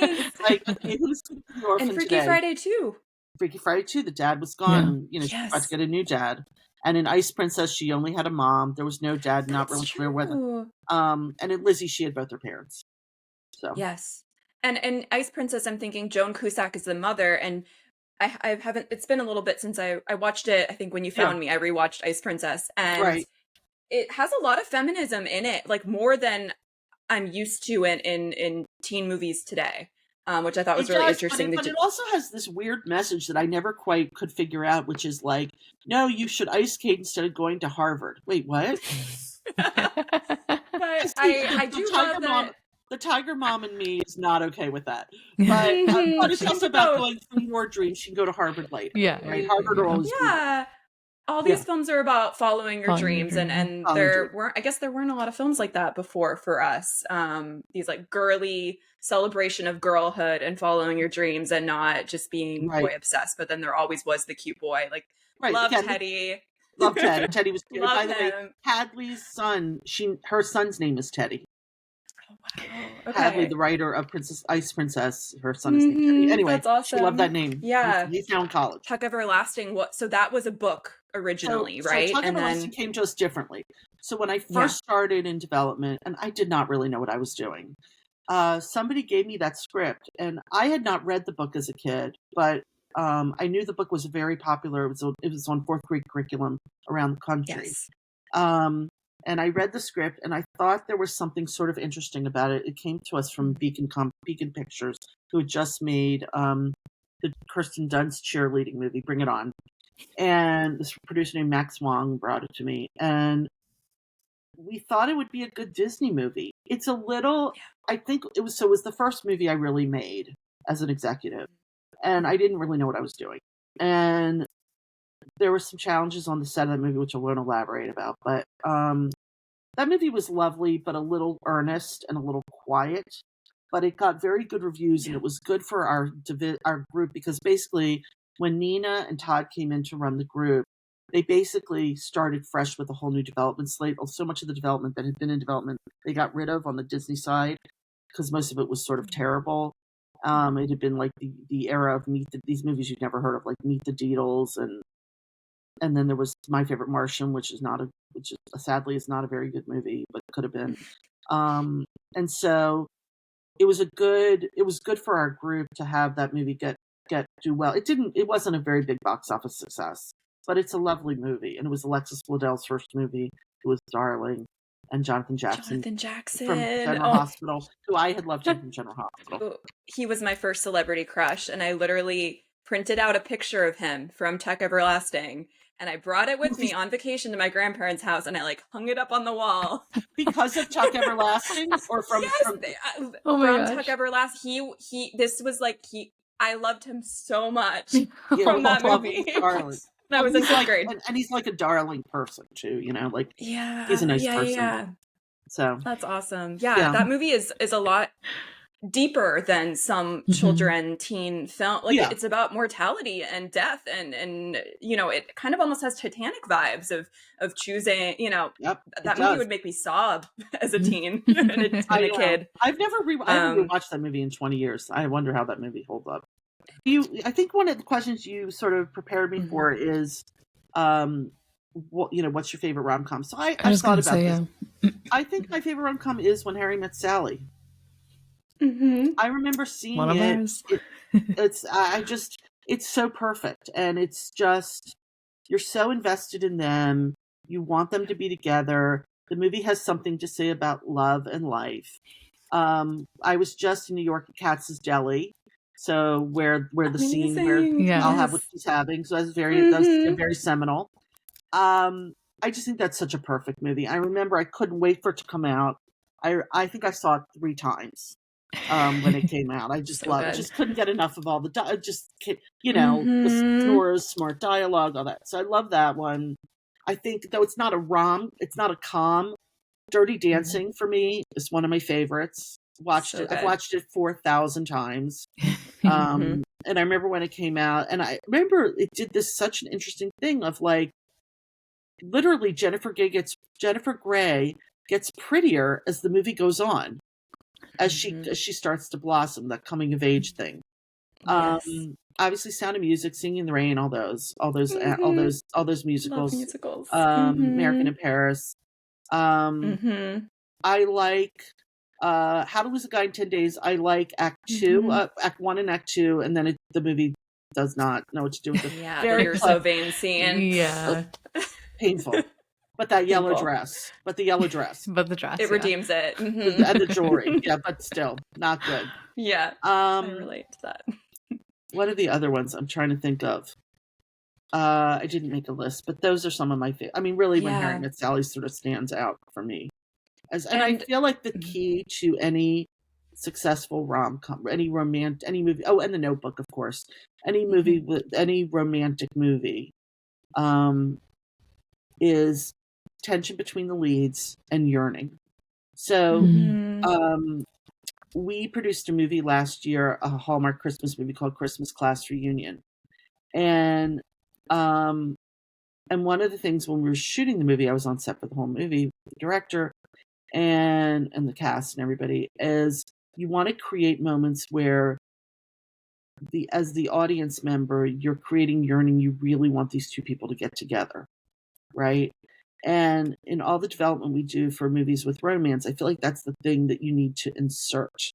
is. Like, okay, who's going to be the orphan and Freaky today? Friday too. Freaky Friday too. The dad was gone. You know, she tried to get a new dad. And in Ice Princess, she only had a mom. There was no dad. Not really clear whether. And in Lizzie, she had both her parents. So yes, and in Ice Princess, I'm thinking Joan Cusack is the mother, and I haven't. It's been a little bit since I watched it. I think when you found me, I rewatched Ice Princess, and it has a lot of feminism in it, like more than I'm used to in teen movies today. Which I thought was really interesting. But it also has this weird message that I never quite could figure out, which is like, no, you should ice skate instead of going to Harvard. Wait, what? But I do love that. The Tiger Mom in me is not okay with that. But it's also about going through your dreams. She can go to Harvard later. Yeah. Right? Harvard or always. Yeah. All these films are about following your dreams, and there weren't a lot of films like that before for us. These like girly celebration of girlhood and following your dreams, and not just being boy obsessed. But then there always was the cute boy, like love Teddy. Love Teddy. Teddy was cute. Love By the way, Hadley's son. Her son's name is Teddy. Oh, wow. Okay. Hadley, the writer of Ice Princess, her son is named Teddy. Anyway, that's awesome. She loved that name. Yeah, he's now in college. Tuck Everlasting. So that was a book originally, right? So Tuck Everlasting came to us differently. So when I first started in development, and I did not really know what I was doing, somebody gave me that script, and I had not read the book as a kid, but I knew the book was very popular. It was on fourth grade curriculum around the country. Yes. And I read the script, and I thought there was something sort of interesting about it. It came to us from Beacon Pictures, who had just made the Kirsten Dunst cheerleading movie, Bring It On. And this producer named Max Wong brought it to me. And we thought it would be a good Disney movie. It's a little, I think it was the first movie I really made as an executive. And I didn't really know what I was doing. And there were some challenges on the set of that movie, which I won't elaborate about. But that movie was lovely, but a little earnest and a little quiet. But it got very good reviews, and it was good for our group, because basically when Nina and Todd came in to run the group, they basically started fresh with a whole new development slate. So much of the development that had been in development, they got rid of on the Disney side, because most of it was sort of terrible. It had been like the era of these movies you'd never heard of, like Meet the Deedles, and then there was My Favorite Martian, which sadly is not a very good movie, but could have been. And so it was good for our group to have that movie do well. It wasn't a very big box office success, but it's a lovely movie, and it was Alexis Bledell's first movie. It was darling. And Jonathan Jackson from General Hospital, who I had loved him from General Hospital. He was my first celebrity crush, and I literally printed out a picture of him from Chuck Everlasting, and I brought it with me on vacation to my grandparents' house, and I hung it up on the wall. Because of Chuck Everlasting, or from Chuck Everlasting. I loved him so much from that movie. I was in fifth grade. And he's like a darling person too, he's a nice person. Yeah. So that's awesome. Yeah, that movie is a lot deeper than some children teen film. It's about mortality and death, and it kind of almost has Titanic vibes of choosing. That movie would make me sob as a teen and a kid. I've never rewatched that movie in 20 years. I wonder how that movie holds up. I think one of the questions you sort of prepared me for is, what's your favorite rom-com? So I've thought about this. Yeah. I think my favorite rom-com is When Harry Met Sally. I remember seeing it's so perfect, and it's just, you're so invested in them. You want them to be together. The movie has something to say about love and life. I was just in New York at Katz's Deli. So where the scene where I'll have what she's having. So that's very seminal. I just think that's such a perfect movie. I remember I couldn't wait for it to come out. I think I saw it 3 times when it came out. I just loved it. Just couldn't get enough of all the the Nora's smart dialogue, all that. So I love that one. I think, though it's not a com. Dirty Dancing for me is one of my favorites. I've watched it 4,000 times. And I remember when it came out, and I remember it did such an interesting thing of literally Jennifer Grey gets prettier as the movie goes on, as she starts to blossom, that coming of age thing. Obviously Sound of Music, Singing in the Rain, all those musicals. American in Paris. I like How to Lose a Guy in 10 Days. I like Act 2, Act 1 and Act 2, and then the movie does not know what to do with it. Yeah, the You're So Vain scene. Yeah. Painful. But the yellow dress. But the dress. It redeems it. And the jewelry. Yeah, but still, not good. Yeah. I relate to that. What are the other ones I'm trying to think of? I didn't make a list, but those are some of my favorite. I mean, really, When Harry Met Sally sort of stands out for me. And I feel like the key to any successful rom-com, any movie, and The Notebook, of course, any romantic movie, is tension between the leads and yearning. So, we produced a movie last year, a Hallmark Christmas movie called Christmas Class Reunion. And one of the things when we were shooting the movie, I was on set for the whole movie, the director and the cast and everybody, is you want to create moments where as the audience member, you're creating yearning. You really want these two people to get together, right? And in all the development we do for movies with romance, I feel like that's the thing that you need to insert,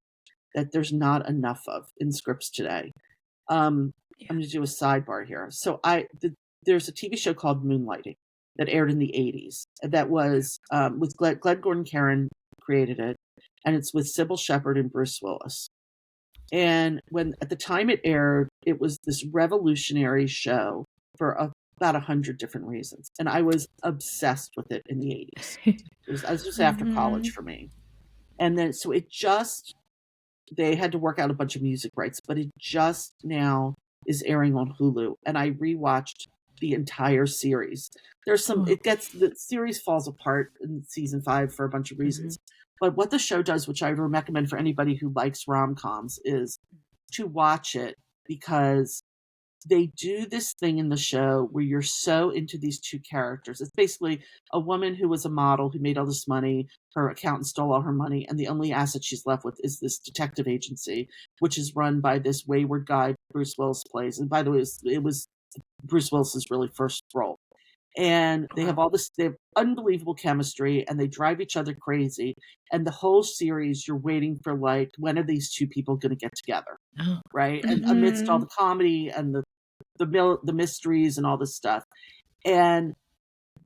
that there's not enough of in scripts today. I'm going to do a sidebar here. So there's a TV show called Moonlighting that aired in the 80s. That was with Glenn Gordon Caron created it, and it's with Sybil Shepherd and Bruce Willis. And at the time it aired, it was this revolutionary show for about 100 different reasons, and I was obsessed with it in the 80s. I was just after college for me, and then so they had to work out a bunch of music rights, but it just now is airing on Hulu, and I rewatched the entire series. There's some, the series falls apart in season 5 for a bunch of reasons. But what the show does, which I would recommend for anybody who likes rom-coms, is to watch it, because they do this thing in the show where you're so into these two characters. It's basically a woman who was a model who made all this money. Her accountant stole all her money, and the only asset she's left with is this detective agency, which is run by this wayward guy Bruce Willis plays. And by the way, it was Bruce Willis's really first role. And they have they have unbelievable chemistry, and they drive each other crazy. And the whole series, you're waiting for, like, when are these two people going to get together? Right. And amidst all the comedy and the mysteries and all this stuff. And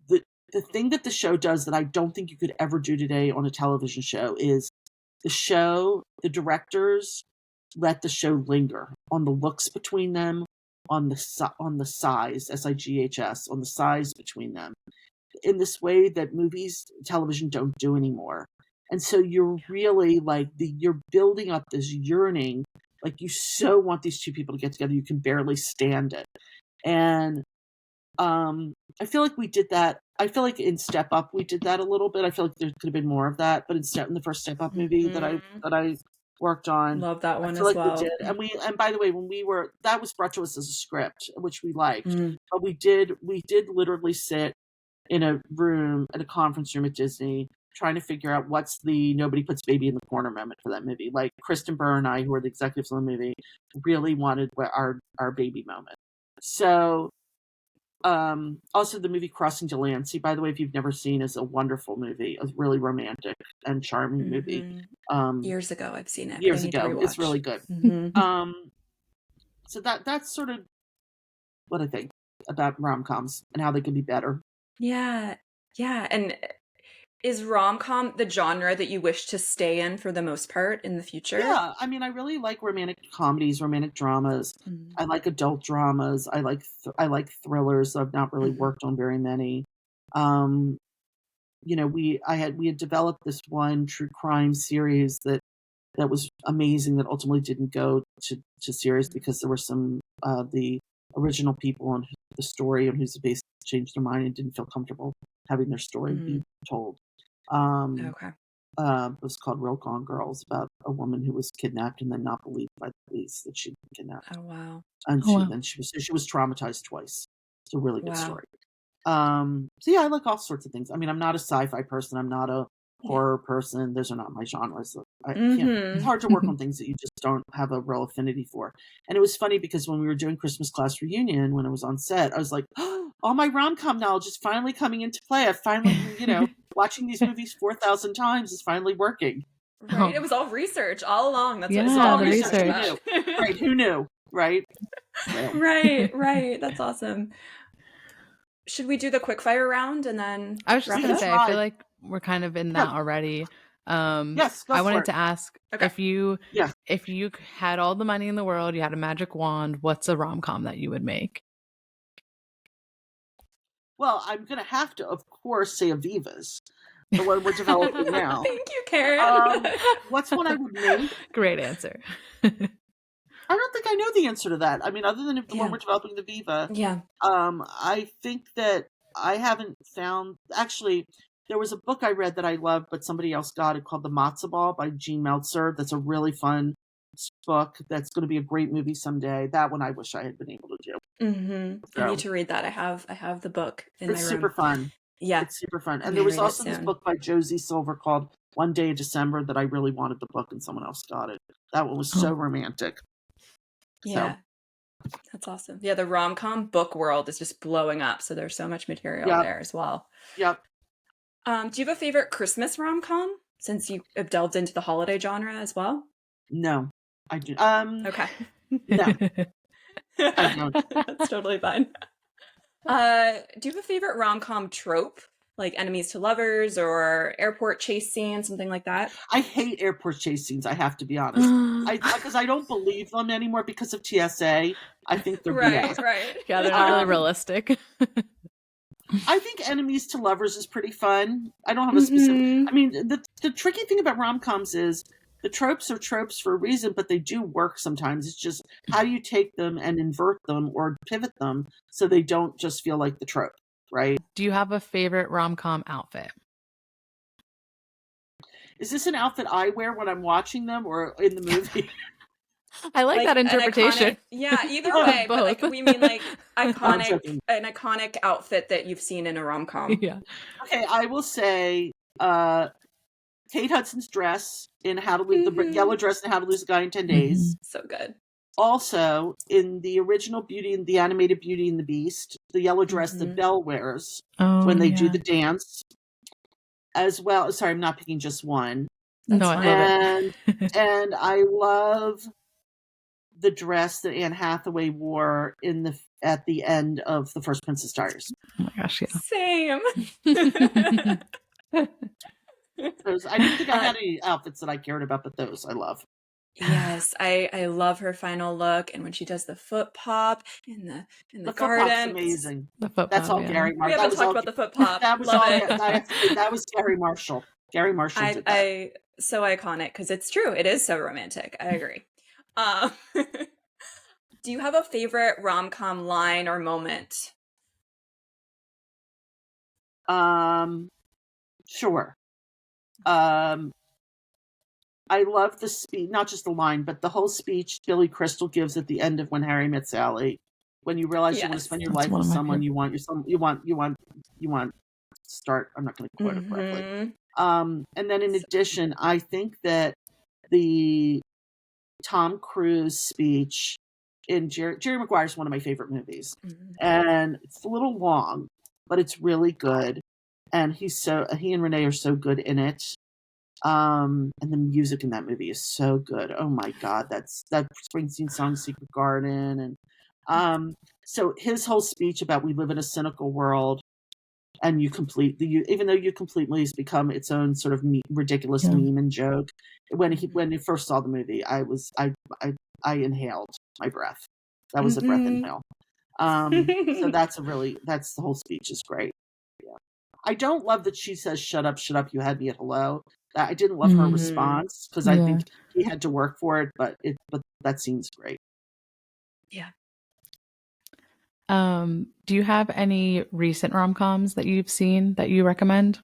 the thing that the show does that I don't think you could ever do today on a television show is the directors let the show linger on the looks between them, on the size, SIGHS, on the size between them, in this way that television don't do anymore. And so you're really like, you're building up this yearning, like you so want these two people to get together, you can barely stand it. And I feel like we did that. I feel like in Step Up we did that a little bit. I feel like there could have been more of that, but in the first Step Up movie that I worked on, love that one I feel as like well. we did. And by the way, that was brought to us as a script, which we liked, but we did literally sit in a room, at a conference room at Disney, trying to figure out what's the nobody puts baby in the corner moment for that movie. Like Kristen Burr and I, who are the executives on the movie, really wanted our baby moment. So also the movie Crossing to Delancey, by the way, if you've never seen, is a wonderful movie, a really romantic and charming movie. Years ago I've seen it. Years ago. It's really good. So that's sort of what I think about rom-coms and how they can be better. Yeah. And is rom-com the genre that you wish to stay in for the most part in the future? Yeah, I mean, I really like romantic comedies, romantic dramas. I like adult dramas. I like thrillers. I've not really worked on very many. We had developed this one true crime series that was amazing, that ultimately didn't go to series because there were some the original people on the story on whose the base changed their mind and didn't feel comfortable having their story be told. Okay. It was called Real Gone Girls, about a woman who was kidnapped and then not believed by the police that she'd been kidnapped. Oh wow. And she was traumatized twice. It's a really good story. So yeah, I like all sorts of things. I mean, I'm not a sci-fi person. I'm not a horror person. Those are not my genres. It's hard to work on things that you just don't have a real affinity for. And it was funny because when we were doing Christmas Class Reunion, when I was on set, I was like, oh, all my rom-com knowledge is finally coming into play. I finally, watching these movies 4,000 times is finally working. Right. It was all research all along. That's what it's all all research. Right. Who knew? Right. Right. That's awesome. Should we do the quickfire round and then I was just going to say, I feel like we're kind of in that already. Yes, I wanted to ask if you had all the money in the world, you had a magic wand, what's a rom-com that you would make? Well, I'm going to have to, of course, say Aviva's, the one we're developing now. Thank you, Karen. What's one I would make? Great answer. I don't think I know the answer to that. I mean, other than the one we're developing, the Viva. Yeah. I think that I haven't found. Actually, there was a book I read that I loved, but somebody else got it, called The Matzo Ball by Gene Meltzer. That's a really fun book. That's going to be a great movie someday. That one I wish I had been able to do. So, I need to read that. I have the book in my room. It's super fun. Yeah, it's super fun. And there was also this book by Josie Silver called One Day in December that I really wanted the book, and someone else got it. That one was so romantic. Yeah. So. That's awesome. Yeah, the rom-com book world is just blowing up, so there's so much material there as well. Yep. Do you have a favorite Christmas rom-com, since you have delved into the holiday genre as well? No, I do. Okay. No. I don't. That's totally fine. Do you have a favorite rom-com trope, like enemies to lovers or airport chase scenes, something like that? I hate airport chase scenes, I have to be honest. Because I don't believe them anymore because of TSA. I think they're BS. Right. Yeah, they're not really realistic. I think enemies to lovers is pretty fun. I don't have a specific. I mean, the tricky thing about rom-coms is the tropes are tropes for a reason, but they do work sometimes. It's just how do you take them and invert them or pivot them so they don't just feel like the trope, right? Do you have a favorite rom-com outfit? Is this an outfit I wear when I'm watching them or in the movie? I like that interpretation. Either way, but like we mean like I'm an joking. iconic outfit that you've seen in a rom-com. Yeah. Okay, I will say Kate Hudson's dress in How to Lose the yellow dress in How to Lose a Guy in 10 Days. So good. Also, in the original Beauty and the animated Beauty and the Beast, the yellow dress that Belle wears when they do the dance. As well, sorry, I'm not picking just one. No, I love it. And I love the dress that Anne Hathaway wore at the end of the first Princess Diaries. Oh my gosh, yeah. Same. I didn't think I had any outfits that I cared about, but those I love. Yes, I love her final look, and when she does the foot pop in the foot garden, pop's amazing. The foot That's pop, all Gary Marshall. We haven't talked about the foot pop. That was love all. it. That was Gary Marshall. Gary Marshall did that. So iconic because it's true. It is so romantic. I agree. Do you have a favorite rom-com line or moment? Sure. I love the speech, not just the line, but the whole speech Billy Crystal gives at the end of When Harry Met Sally. When you realize you want to spend your life with someone, you want start. I'm not going to quote it correctly. And then in addition, I think that the Tom Cruise speech in Jerry Maguire is one of my favorite movies, and it's a little long, but it's really good. And he and Renee are so good in it. And the music in that movie is so good. Oh my God, that Springsteen song "Secret Garden," and so his whole speech about we live in a cynical world, and even though you completely has become its own sort of ridiculous meme and joke. When he first saw the movie, I inhaled my breath. That was a breath inhale. So that's the whole speech is great. Yeah, I don't love that she says shut up, you had me at hello. I didn't love her response because I think he had to work for it, but that scene's great. Yeah. Do you have any recent rom-coms that you've seen that you recommend?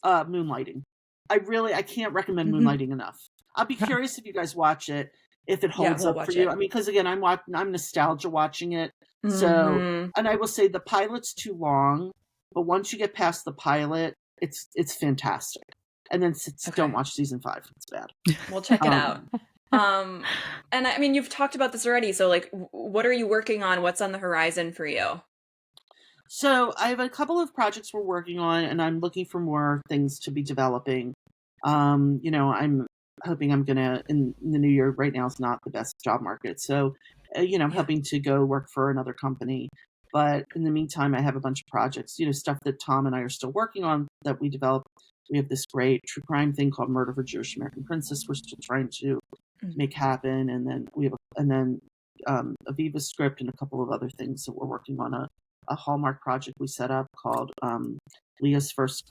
Moonlighting. I can't recommend Moonlighting enough. I'll be curious if you guys watch it, if it holds up for you. I mean, because again, I'm nostalgia watching it. So, and I will say the pilot's too long, but once you get past the pilot, it's fantastic. And then don't watch season 5. It's bad. We'll check it out. And I mean, you've talked about this already. So like, what are you working on? What's on the horizon for you? So I have a couple of projects we're working on, and I'm looking for more things to be developing. I'm hoping I'm gonna in the new year. Right now is not the best job market, so I'm hoping to go work for another company. But in the meantime, I have a bunch of projects, stuff that Tom and I are still working on that we developed. We have this great true crime thing called Murder of a Jewish American Princess. We're still trying to make happen, and then we have Aviva's script and a couple of other things that we're working on. A Hallmark project we set up called Leah's First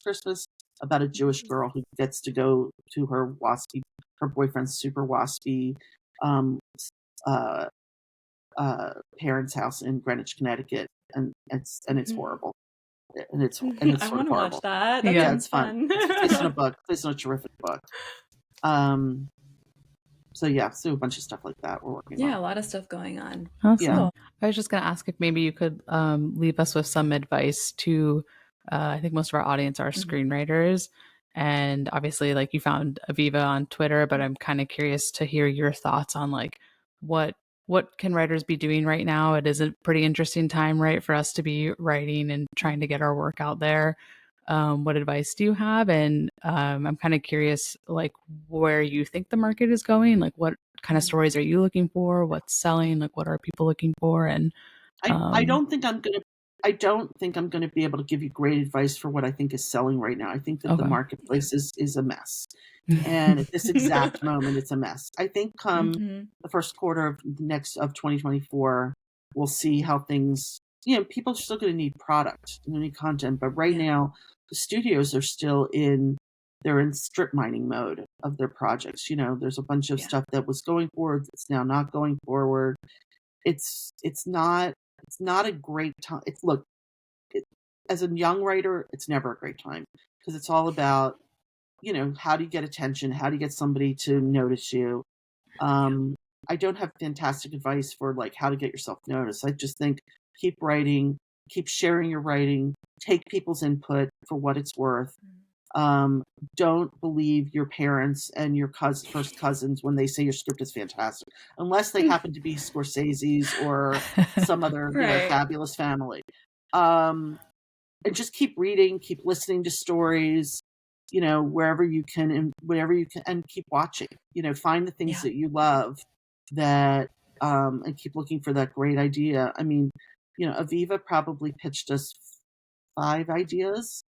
Christmas, about a Jewish girl who gets to go to her boyfriend's super waspy parents' house in Greenwich, Connecticut, and it's horrible. And it's sort I want of to watch that. Yeah, it's fun. It's based on a book. It's a terrific book. So a bunch of stuff like that we're working on. Yeah, a lot of stuff going on. Awesome. Yeah. I was just going to ask if maybe you could leave us with some advice to, I think most of our audience are screenwriters. And obviously, like, you found Aviva on Twitter, but I'm kind of curious to hear your thoughts on like what can writers be doing right now? It is a pretty interesting time, right, for us to be writing and trying to get our work out there. What advice do you have? And I'm kind of curious, like, where you think the market is going. Like, what kind of stories are you looking for? What's selling? Like, what are people looking for? And I don't think I'm gonna be able to give you great advice for what I think is selling right now. I think that the marketplace is a mess. And at this exact moment, it's a mess. I think come the first quarter of 2024, we'll see how things, people are still going to need product and need content. But right now, the studios are still in they're in strip mining mode of their projects. You know, there's a bunch of stuff that was going forward that's now not going forward. It's not a great time. As a young writer, it's never a great time because it's all about, you know, how do you get attention? How do you get somebody to notice you? I don't have fantastic advice for like how to get yourself noticed. I just think keep writing, keep sharing your writing, take people's input for what it's worth. Don't believe your parents and your first cousins when they say your script is fantastic, unless they happen to be Scorsese's or some other you know, fabulous family. And just keep reading, keep listening to stories, you know, wherever you can and whatever you can, and keep watching. You know, find the things that you love that, and keep looking for that great idea. I mean, you know, Aviva probably pitched us 5 ideas.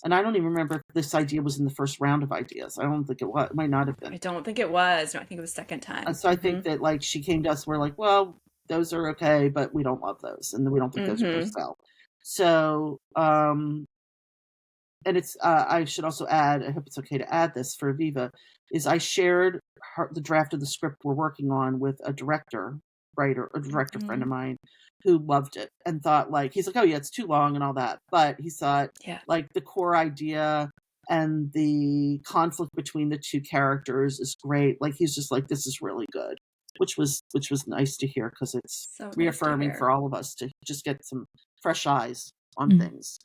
And I don't even remember if this idea was in the first round of ideas. I don't think it was. It might not have been. I don't think it was. No, I think it was second time. And so I think that like she came to us, we're like, well, those are okay, but we don't love those, and we don't think those are going to sell. So, and it's I should also add, I hope it's okay to add this for Aviva, is I shared the draft of the script we're working on with a director friend of mine who loved it and thought like, he's like, oh yeah, it's too long and all that. But he thought like the core idea and the conflict between the two characters is great. Like he's just like, this is really good, which was nice to hear because it's so reaffirming for all of us to just get some fresh eyes on things.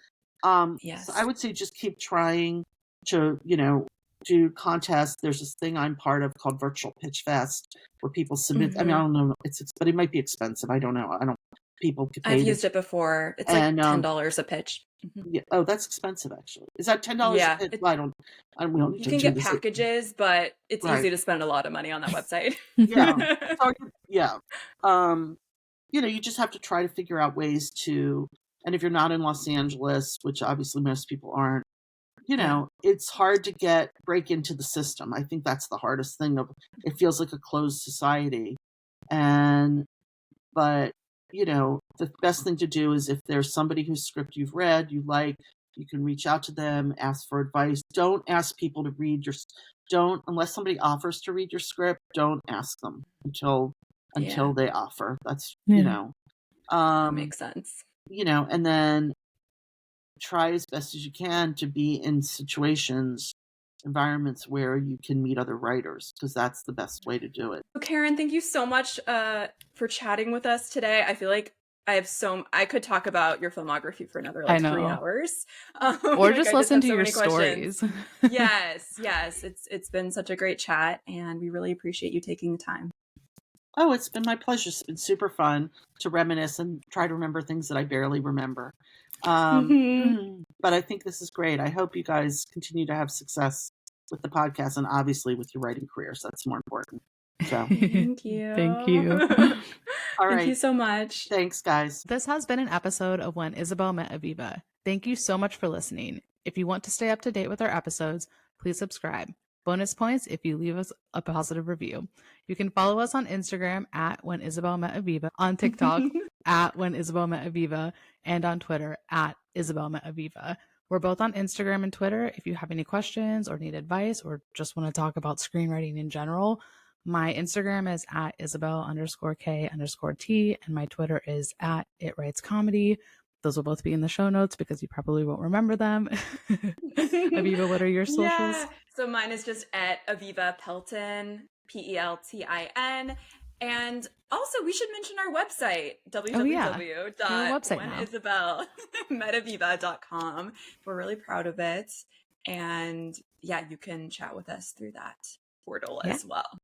So I would say just keep trying to, you know, do contests. There's this thing I'm part of called Virtual Pitch Fest where people submit. I mean, I don't know, but it might be expensive. I don't know. People get paid. I've used it before. It's like $10 a pitch. Yeah. Oh, that's expensive actually. Is that $10 a pitch? We don't need you to can do get packages, but it's easy to spend a lot of money on that website. You know, you just have to try to figure out ways to, and if you're not in Los Angeles, which obviously most people aren't, you know, it's hard to break into the system. I think that's the hardest thing. It feels like a closed society. But, you know, the best thing to do is if there's somebody whose script you've read, you like, you can reach out to them, ask for advice. Don't ask people to read unless somebody offers to read your script, don't ask them until they offer. That's, you know, that makes sense. You know, and then try as best as you can to be in environments where you can meet other writers, because that's the best way to do it. Karen, thank you so much for chatting with us today. I feel like I could talk about your filmography for another 3 hours. Or just listen to your stories. Yes. It's been such a great chat, and we really appreciate you taking the time. Oh, it's been my pleasure. It's been super fun to reminisce and try to remember things that I barely remember. But I think this is great. I hope you guys continue to have success with the podcast and obviously with your writing careers. That's more important. So thank you. Thank you. All right. Thank you so much. Thanks, guys. This has been an episode of When Isabel Met Aviva. Thank you so much for listening. If you want to stay up to date with our episodes, please subscribe. Bonus points if you leave us a positive review. You can follow us on Instagram at When Isabel Met Aviva, on TikTok at When Isabel Met Aviva, and on Twitter at Isabel Met Aviva. We're both on Instagram and Twitter. If you have any questions or need advice or just want to talk about screenwriting in general, my Instagram is at Isabel_K_T, and my Twitter is at ItWritesComedy. Those will both be in the show notes because you probably won't remember them. Aviva, what are your socials? Yeah. So mine is just at Aviva Pelton, Peltin. And also, we should mention our website, www.whenisabelmetaviva.com. We're really proud of it. And yeah, you can chat with us through that portal as well.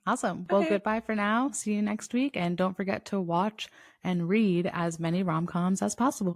Awesome. Well, goodbye for now. See you next week. And don't forget to watch and read as many rom-coms as possible.